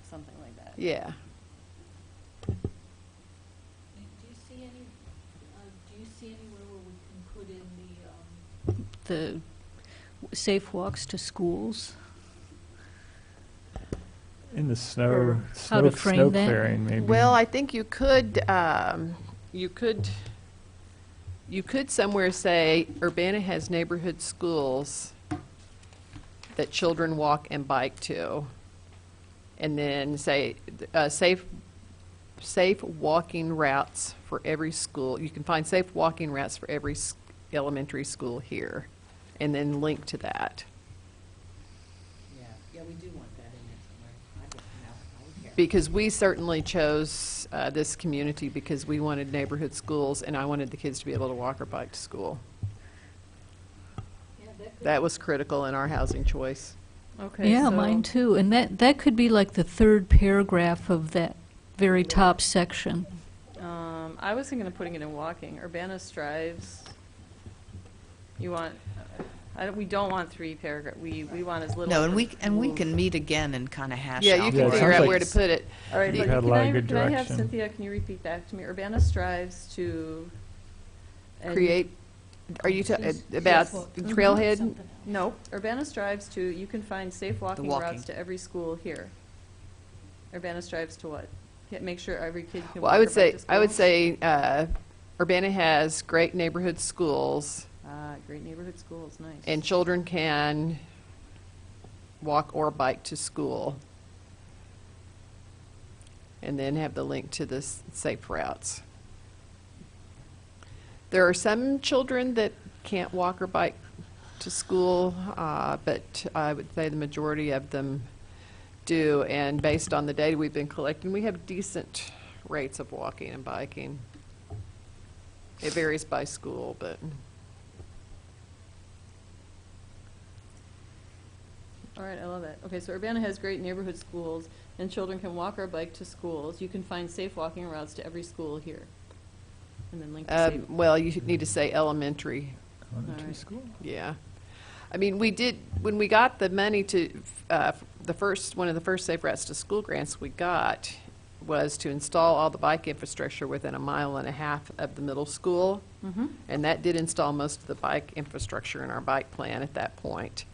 Something like that. Yeah. Do you see anywhere where we can put in the safe walks to schools? In the snow, Or how snow to frame snow that? clearing, maybe. Well, I think you could somewhere say Urbana has neighborhood schools that children walk and bike to. And then say, safe walking routes for every school. You can find safe walking routes for every elementary school here, and then link to that. Yeah, we do want that in there somewhere. I don't care. Because we certainly chose this community because we wanted neighborhood schools, and I wanted the kids to be able to walk or bike to school. That was critical in our housing choice. Okay. Yeah, so- mine too. And that could be like the third paragraph of that very top section. I was thinking of putting it in walking. Urbana strives. You want, we don't want 3 paragraph, we want as little. No, as and we move. can meet again and kind of hash out. Yeah, you Yeah, can it figure sounds out like where to put it. All right, You but had a lot of good can I have direction. Cynthia, can you repeat back to me? Urbana strives to. and- Create, are you about Mm-hmm. trailhead? No, Urbana strives to, you can find safe walking walking. routes to every school here. Urbana strives to what? Make sure every kid can Well, walk I or would bike say, to I would school? say Urbana has great neighborhood schools, Great neighborhood schools, nice. and children can walk or bike to school. And then have the link to the safe routes. There are some children that can't walk or bike to school, but I would say the majority of them do. And based on the data we've been collecting, we have decent rates of walking and biking. It varies by school, but. All right, I love it. Okay, so Urbana has great neighborhood schools, and children can walk or bike to schools. You can find safe walking routes to every school here. And then link to safe. Well, you need to say elementary. Elementary Alright. school. Yeah. I mean, we did, when we got the money to, one of the first Safe Routes to School grants we got was to install all the bike infrastructure within 1.5 miles of the middle school. Mm-hmm. And that did install most of the bike infrastructure in our bike plan at that point.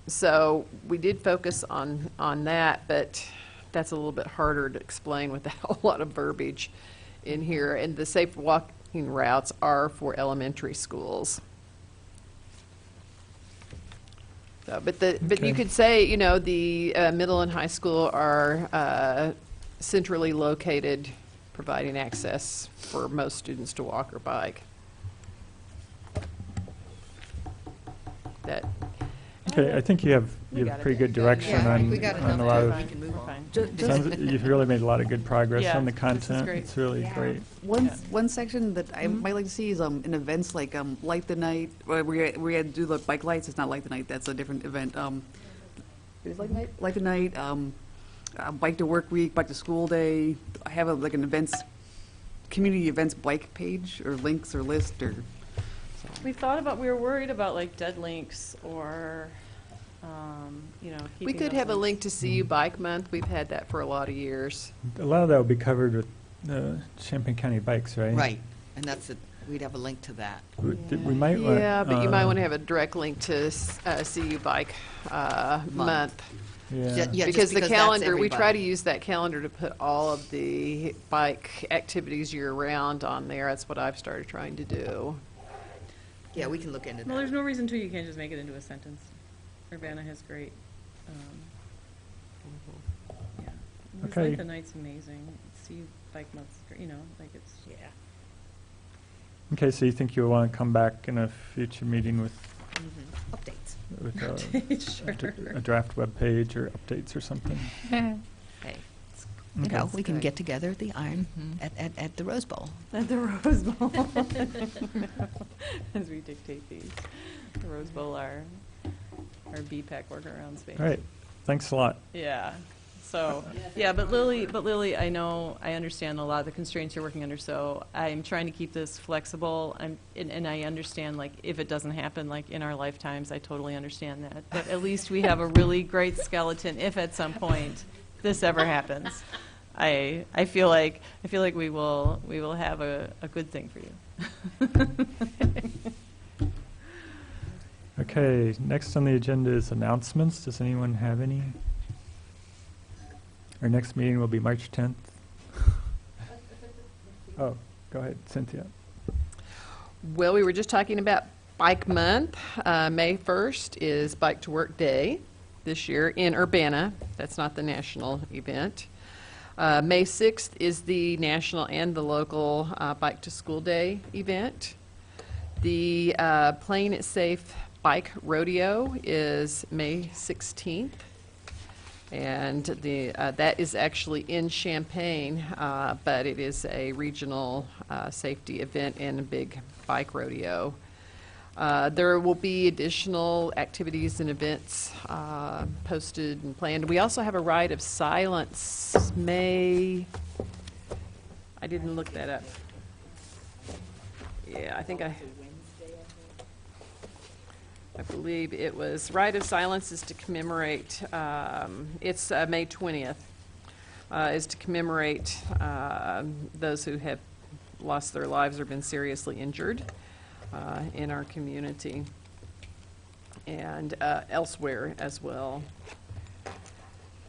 So we did focus on that, but that's a little bit harder to explain without a lot of verbiage in here. And the safe walking routes are for elementary schools. So, but you Okay. could say, you know, the middle and high school are centrally located, providing access for most students to walk or bike. That, Okay, I think you have got it. pretty good direction Yeah, I think on, we got on enough a lot to- of, we can move on. sounds, you've really made a lot of good progress Yeah, on the this is content. great. It's really great. One section that I might like to see is in events like Light the Night, where we had to do the bike lights. It's not Light the Night, that's a different event. It is Light the Night? Light the Night, Bike to Work Week, Bike to School Day. I have like an events, community events bike page or links or list or. We were worried about like dead links or, you know, we keeping could those have a links. link to CU Bike Month. We've had that for a lot of years. A lot of that will be covered with Champaign County Bikes, right? Right, and we'd have a link to that. We might want. Yeah, but you might want to have a direct link to CU Bike Month. Yeah. Yeah, just Because the that's calendar, we try to everybody. use that calendar to put all of the bike activities year-round on there. That's what I've started trying to do. Yeah, we can look into Well, there's that. no reason to, you can't just make it into a sentence. Urbana has great, yeah. It's Okay. like the night's amazing. See bike months, you know, like it's, yeah. Okay, so you think you'll want to come back in a future meeting with Updates. with Sure. a draft web page or updates or something? Hey, You Okay. know, we can Good. get together at the Iron, Mhm. at the Rose Bowl. At the Rose Bowl. As we dictate these. The Rose Bowl, our BPAC workaround space. All right, thanks a lot. Yeah. So, yeah, but Lily, I know, I understand a lot of the constraints you're working under, so I'm trying to keep this flexible. And I understand, like, if it doesn't happen, like, in our lifetimes, I totally understand that. But at least we have a really great skeleton if at some point this ever happens. I feel like we will have a good thing for you. Okay, next on the agenda is announcements. Does anyone have any? Our next meeting will be March 10th. Oh, go ahead, Cynthia. Well, we were just talking about Bike Month. May 1st is Bike to Work Day this year in Urbana. That's not the national event. May 6th is the national and the local Bike to School Day event. The Playing It Safe Bike Rodeo is May 16th. And that is actually in Champaign, but it is a regional safety event and a big bike rodeo. There will be additional activities and events posted and planned. We also have a Ride of Silence I didn't look that up. Yeah, I believe it was Ride of Silence is to commemorate, it's May 20th, is to commemorate those who have lost their lives or been seriously injured in our community and elsewhere as well.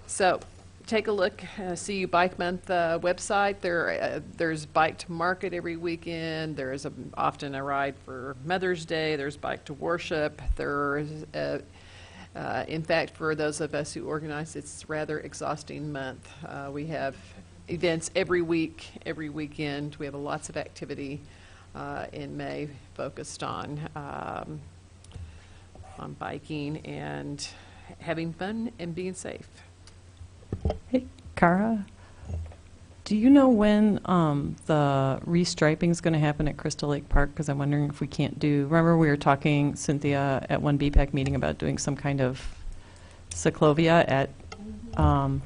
So take a look, CU Bike Month website. There's Bike to Market every weekend. There's often a ride for Mother's Day. There's Bike to Worship. There's, in fact, for those of us who organize, it's a rather exhausting month. We have events every week, every weekend. We have lots of activity in May focused on biking and having fun and being safe. Hey, Cara, do you know when the restriping is going to happen at Crystal Lake Park? Because I'm wondering if we can't remember we were talking, Cynthia, at one BPAC meeting about doing some kind of cyclovia at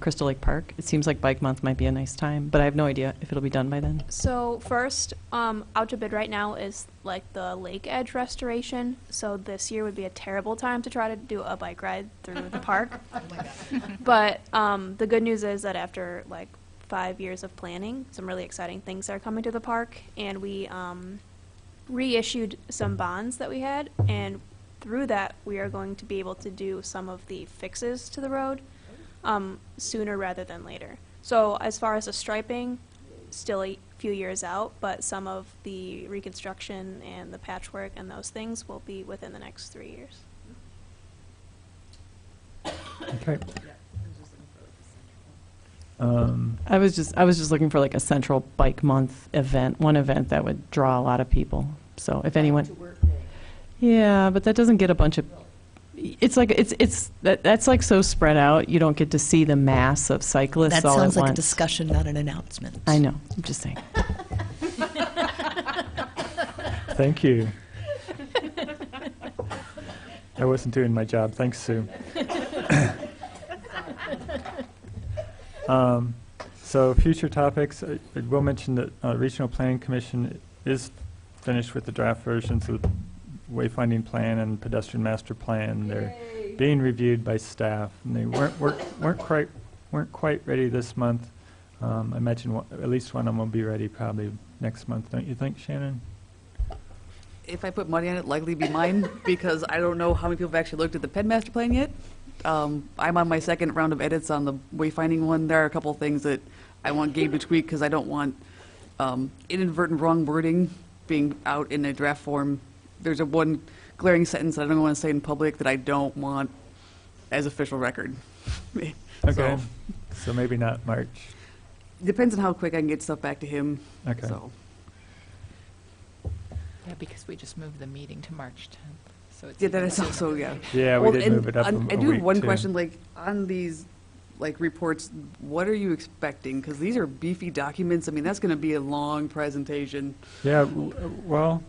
Crystal Lake Park. It seems like Bike Month might be a nice time, but I have no idea if it'll be done by then. So first, out to bid right now is like the lake edge restoration. So this year would be a terrible time to try to do a bike ride through the park. But the good news is that after like 5 years of planning, some really exciting things are coming to the park, and we reissued some bonds that we had, and through that we are going to be able to do some of the fixes to the road sooner rather than later. So as far as the striping, still a few years out, but some of the reconstruction and the patchwork and those things will be within the next 3 years. Okay. I was just looking for like a central Bike Month event, one event that would draw a lot of people. So if anyone, yeah, but that doesn't get a bunch of. It's like that's like so spread out. You don't get to see the mass of cyclists That all sounds at like a once. discussion, not an announcement. I know. I'm just saying. Thank you. I wasn't doing my job. Thanks, Sue. So future topics, I will mention that Regional Planning Commission is finished with the draft versions of the wayfinding plan and pedestrian master plan. They're being reviewed by staff, and they weren't quite ready this month. I imagine at least one of them will be ready probably next month. Don't you think, Shannon? If I put money on it, likely be mine, because I don't know how many people have actually looked at the Pen Master Plan yet. I'm on my second round of edits on the wayfinding one. There are a couple things that I want Gabe to tweak, because I don't want inadvertent wrong wording being out in a draft form. There's a one glaring sentence that I don't want to say in public that I don't want as official record. Okay, so maybe not March. Depends on how quick I can get stuff back to him. Okay. So. Yeah, because we just moved the meeting to March 10th, so it's Yeah, that even is sooner. also, yeah. Yeah, we Well, did and move it up a I do week, have one too. question, like, on these, like reports, what are you expecting? Because these are beefy documents. I mean, that's going to be a long presentation. Yeah, well,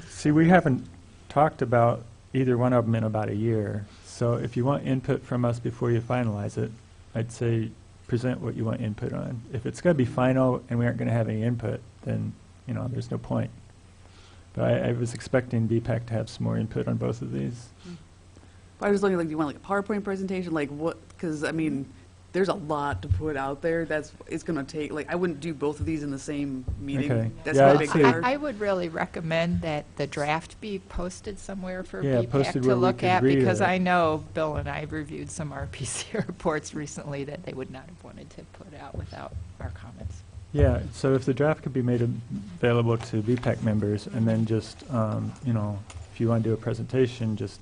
see, we haven't talked about either one of them in about a year. So if you want input from us before you finalize it, I'd say present what you want input on. If it's going to be final and we aren't going to have any input, then, you know, there's no point. But I was expecting BPAC to have some more input on both of these. I was looking like, do you want like a PowerPoint presentation? Like what? Because I mean, there's a lot to put out there. It's going to take, like, I wouldn't do both of these in the same meeting. Okay. That's Yeah, how I'd big say- they are. I would really recommend that the draft be posted somewhere for Yeah, BPAC posted to where we look could at, read because it. I know Bill and I reviewed some RPC reports recently that they would not have wanted to put out without our comments. Yeah, so if the draft could be made available to BPAC members, and then just, you know, if you want to do a presentation, just,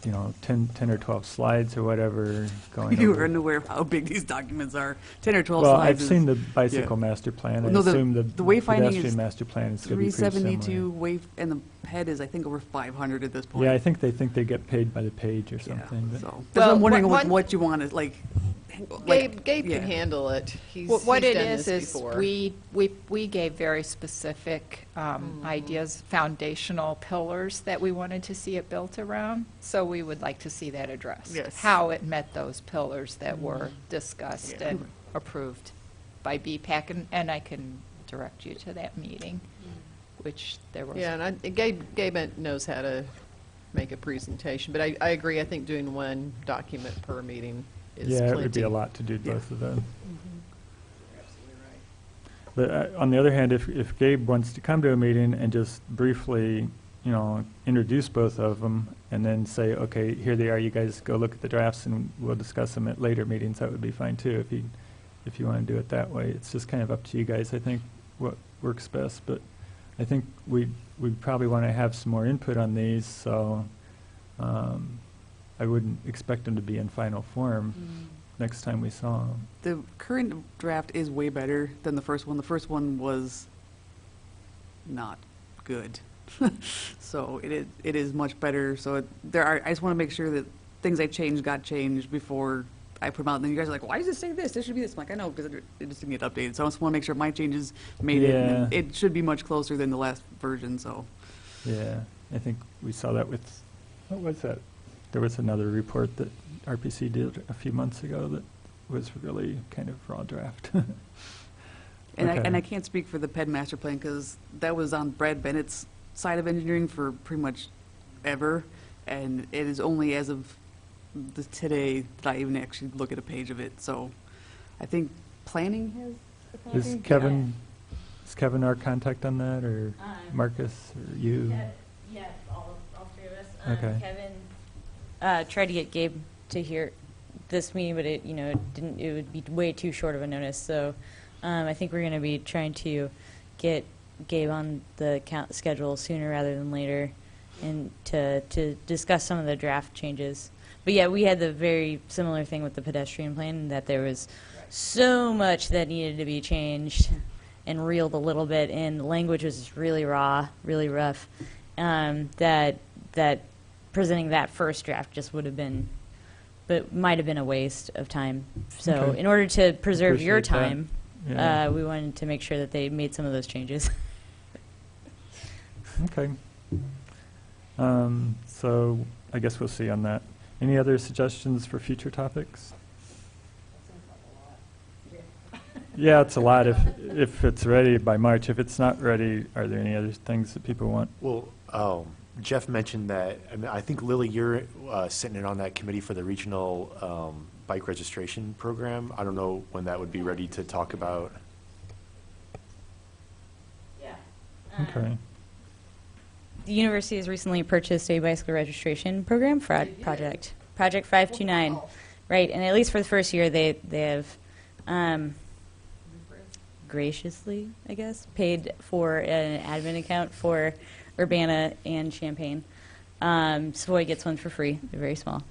you know, 10 or 12 slides or whatever going You over. are unaware of how big these documents are. 10 or 12 Well, slides. I've is seen the bicycle master plan. I No, assume the wayfinding pedestrian is master plan is going to be pretty 372 similar. wave, and the head is, I think, over 500 at this point. Yeah, I think they get paid by the page or Yeah, something. but- so that's Well, what I'm wondering one- what you want to like. Gabe yeah. can handle it. He's What he's it done is this before. we gave very specific ideas, foundational pillars that we wanted to see it built around. So we would like to see that addressed. Yes. How it met those pillars that were discussed and approved by BPAC, and I can direct you to that meeting, which there was. Yeah, and Gabe knows how to make a presentation, but I agree. I think doing one document per meeting is Yeah, plenty. it would be a lot to do Yeah. both of them. Absolutely right. But on the other hand, if Gabe wants to come to a meeting and just briefly, you know, introduce both of them and then say, okay, here they are, you guys go look at the drafts and we'll discuss them at later meetings, that would be fine too, if you want to do it that way. It's just kind of up to you guys, I think, what works best. But I think we'd probably want to have some more input on these, so I wouldn't expect them to be in final form next time we saw them. The current draft is way better than the first one. The first one was not good. So it is much better. So I just want to make sure that things I changed got changed before I put them out. And then you guys are like, why does it say this? This should be this. I'm like, I know, because it just didn't get updated. So I just want to make sure my changes made it. And Yeah. it should be much closer than the last version, so. Yeah, I think we saw that with, what was that? There was another report that RPC did a few months ago that was really kind of raw draft. And Okay. I can't speak for the PED master plan because that was on Brad Bennett's side of engineering for pretty much ever. And it is only as of today that I even actually look at a page of it. So I think planning has a copy. Is Kevin our contact on that, or Marcus, or you? Yeah, all three of us. Okay. Kevin tried to get Gabe to hear this meeting, but it didn't. It would be way too short of a notice. So I think we're going to be trying to get Gabe on the schedule sooner rather than later, and to discuss some of the draft changes. But yeah, we had the very similar thing with the pedestrian plan, that there was so much that needed to be changed and reeled a little bit, and the language was just really raw, really rough, that presenting that first draft just would have been, but might have been a waste of time. So Okay. in order to preserve your Appreciate that. time, Yeah. we wanted to make sure that they made some of those changes. Okay. So I guess we'll see on that. Any other suggestions for future topics? Yeah, it's a lot if it's ready by March. If it's not ready, are there any other things that people want? Well, Jeff mentioned that, I think, Lily, you're sitting in on that committee for the regional bike registration program. I don't know when that would be ready to talk about. Yeah. Okay. The university has recently purchased a bicycle registration program project 529, right? And at least for the first year, they have graciously, I guess, paid for an admin account for Urbana and Champaign. Savoy gets one for free. They're very small.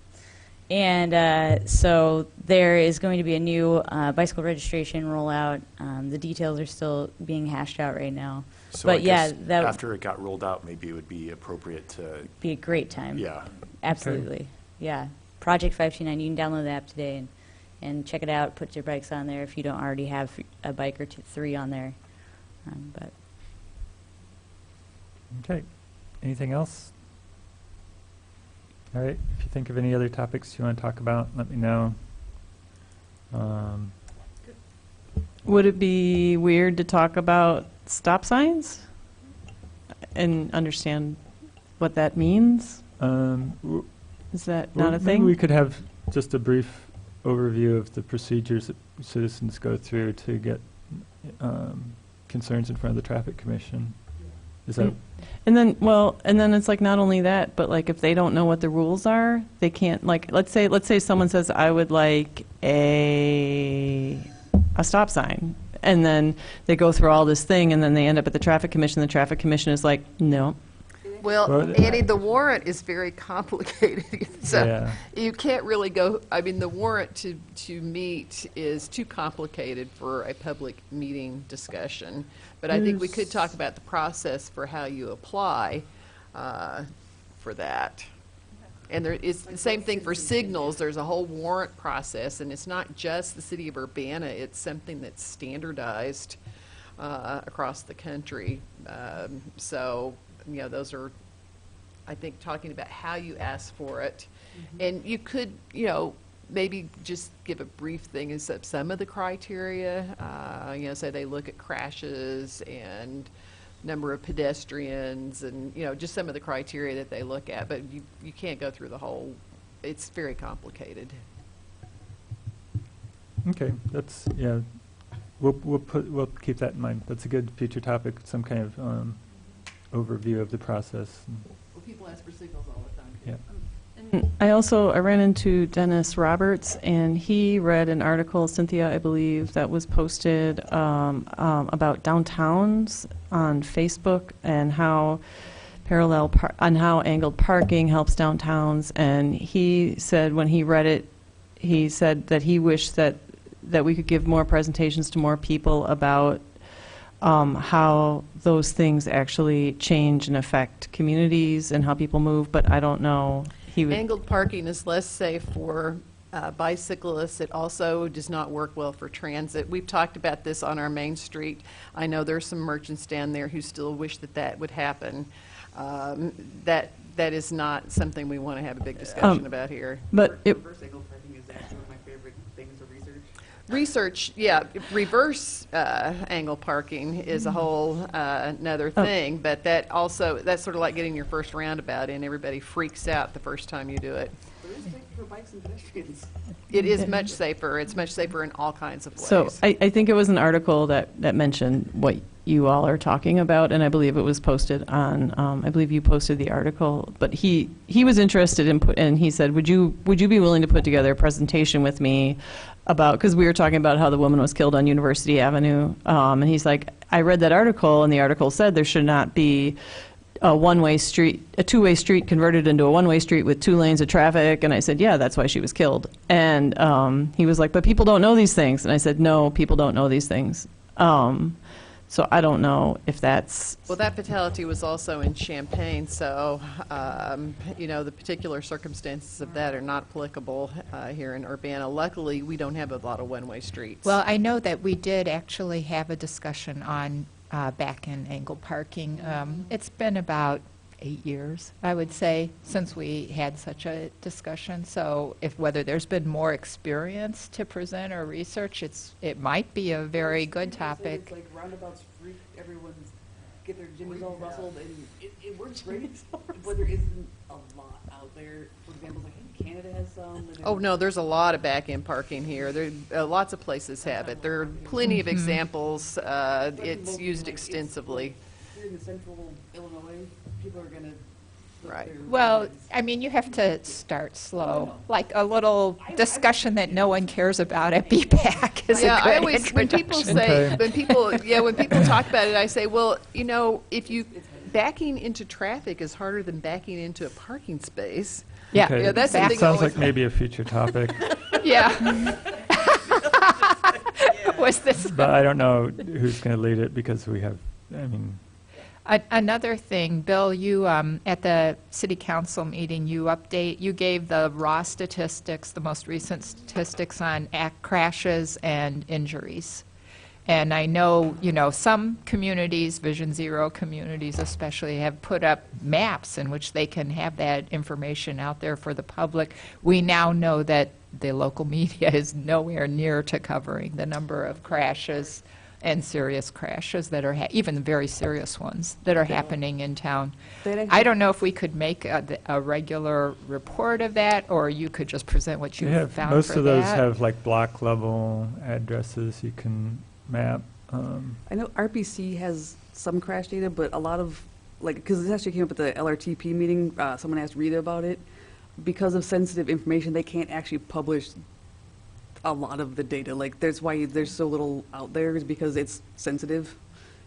And so there is going to be a new bicycle registration rollout. The details are still being hashed out right now. So But I yeah, guess that would after it got rolled out, maybe it would be appropriate to, be a great time. yeah. Absolutely. Yeah. Project 529. You can download the app today and check it out. Put your bikes on there if you don't already have a bike or three on there. But Okay. Anything else? All right. If you think of any other topics you want to talk about, let me know. Would it be weird to talk about stop signs and understand what that means? Is that not a Maybe thing? we could have just a brief overview of the procedures that citizens go through to get concerns in front of the Traffic Commission. Is that? And then it's like not only that, but like if they don't know what the rules are, they can't, like, let's say someone says, I would like a stop sign. And then they go through all this thing, and then they end up at the Traffic Commission. The Traffic Commission is like, no. Well, Annie, the warrant is very complicated. So Yeah. you can't really go, I mean, the warrant to meet is too complicated for a public meeting discussion. But I think we could talk about the process for how you apply for that. And there is the same thing for signals. There's a whole warrant process, and it's not just the city of Urbana. It's something that's standardized across the country. So, you know, those are, I think, talking about how you ask for it. And you could, you know, maybe just give a brief thing as some of the criteria. You know, say they look at crashes and number of pedestrians and, you know, just some of the criteria that they look at. But you can't go through the whole, it's very complicated. Okay, that's, yeah, we'll keep that in mind. That's a good future topic, some kind of overview of the process. Well, people ask for signals all the time. Yeah. I ran into Dennis Roberts, and he read an article, Cynthia, I believe, that was posted about downtowns on Facebook and how angled parking helps downtowns. And he said when he read it, he said that he wished that we could give more presentations to more people about how those things actually change and affect communities and how people move, but I don't know. Angled parking is less safe for bicyclists. It also does not work well for transit. We've talked about this on our main street. I know there's some merchants down there who still wish that would happen. That is not something we want to have a big discussion about here. But Reverse angle parking is actually one of my favorite things of research. Research, yeah, reverse angle parking is a whole another thing, but that's sort of like getting your first roundabout in. Everybody freaks out the first time you do it. But it's safe for bikes and pedestrians. It is much safer. It's much safer in all kinds of ways. So I think it was an article that mentioned what you all are talking about, and I believe it was posted on, I believe you posted the article, but he was interested in and he said, would you be willing to put together a presentation with me about, because we were talking about how the woman was killed on University Avenue, and he's like, I read that article, and the article said there should not be a one-way street, a two-way street converted into a one-way street with 2 lanes of traffic. And I said, yeah, that's why she was killed. And he was like, but people don't know these things. And I said, no, people don't know these things. So I don't know if that's... Well, that fatality was also in Champaign, so, you know, the particular circumstances of that are not applicable here in Urbana. Luckily, we don't have a lot of one-way streets. Well, I know that we did actually have a discussion on back-end angle parking. It's been about 8 years, I would say, since we had such a discussion. So whether there's been more experience to present or research, it might be a very good topic. It's like roundabouts freak everyone, get their jimmies all rustled, and it works great, but there isn't a lot out there. For example, like Canada has some. Oh, no, there's a lot of back-end parking here. There, lots of places have it. There are plenty of examples. It's used extensively. Here in the central Illinois, people are going to... Right. Well, I mean, you have to start slow. Like a little discussion that no one cares about at BPAC is a good I always, when people say, Okay. when people talk about it, I say, well, you know, backing into traffic is harder than backing into a parking space. Yeah. Okay. Yeah, that's the That thing sounds always- like maybe a future topic, Yeah. Was this? but I don't know who's going to lead it because we have, I mean, Another thing, Bill, you, at the city council meeting, you gave the raw statistics, the most recent statistics on crashes and injuries. And I know, some communities, Vision Zero communities especially, have put up maps in which they can have that information out there for the public. We now know that the local media is nowhere near to covering the number of crashes and serious crashes that are, even the very serious ones, that are happening in town. I don't know if we could make a regular report of that, or you could just present what you found for that. Most of those have like block level addresses you can map. I know RPC has some crash data, but a lot of, because this actually came up at the LRTP meeting, someone asked Rita about it. Because of sensitive information, they can't actually publish a lot of the data. That's why there's so little out there, is because it's sensitive.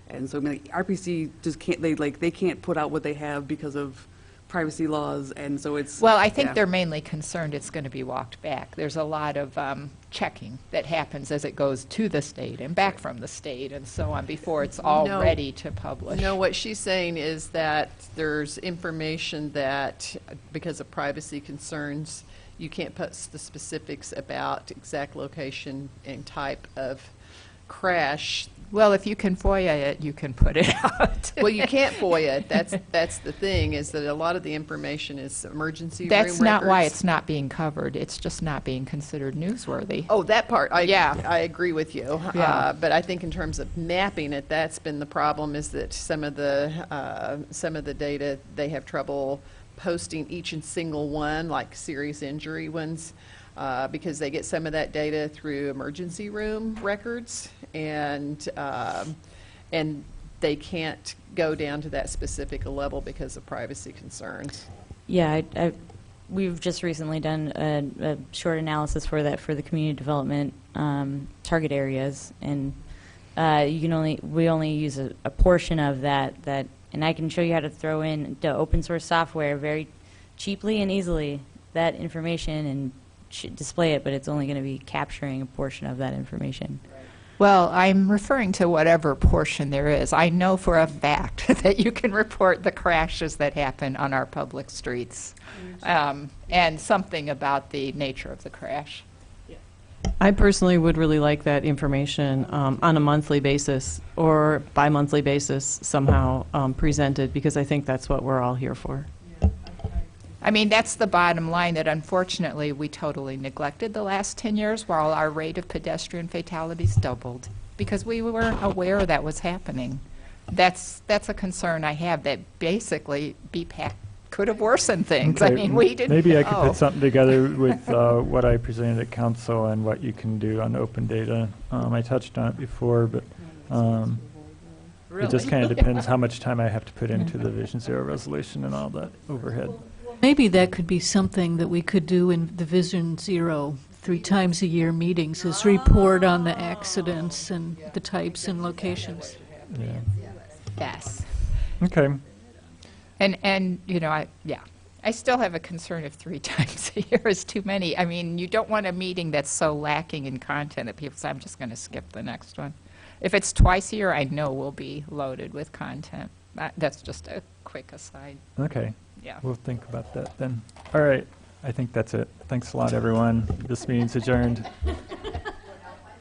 And so, RPC just can't, they can't put out what they have because of privacy laws, and so it's... Well, I think they're mainly concerned it's going to be walked back. There's a lot of checking that happens as it goes to the state and back from the state and so on before it's all ready to publish. No, what she's saying is that there's information that, because of privacy concerns, you can't put the specifics about exact location and type of crash. Well, if you can FOIA it, you can put it out. Well, you can't FOIA it. That's the thing, is that a lot of the information is emergency room That's not why records. it's not being covered. It's just not being considered newsworthy. Oh, that part, I Yeah. agree with you. Yeah. But I think in terms of mapping it, that's been the problem, is that some of the data, they have trouble posting each and single one, like serious injury ones, because they get some of that data through emergency room records, and they can't go down to that specific level because of privacy concerns. Yeah, we've just recently done a short analysis for that for the community development target areas, and we only use a portion of that, and I can show you how to throw in the open source software very cheaply and easily that information and display it, but it's only going to be capturing a portion of that information. Well, I'm referring to whatever portion there is. I know for a fact that you can report the crashes that happen on our public streets, and something about the nature of the crash. I personally would really like that information on a monthly basis or bi-monthly basis somehow presented, because I think that's what we're all here for. I mean, that's the bottom line, that unfortunately we totally neglected the last 10 years, while our rate of pedestrian fatalities doubled, because we weren't aware that was happening. That's a concern I have, that basically BPAC could have worsened things. I mean, we didn't Maybe I could know. put something together with what I presented at council and what you can do on open data. I touched on it before, but it just kind of depends how much time I have to put into the Vision Zero resolution and all that overhead. Maybe that could be something that we could do in the Vision Zero 3 times a year meetings, is report on the accidents and the types and locations. Yeah. Yes. Okay. And I still have a concern if 3 times a year is too many. I mean, you don't want a meeting that's so lacking in content that people say, I'm just going to skip the next one. If it's twice a year, I know we'll be loaded with content. That's just a quick aside. Okay. Yeah. We'll think about that then. All right. I think that's it. Thanks a lot, everyone. This meeting's adjourned.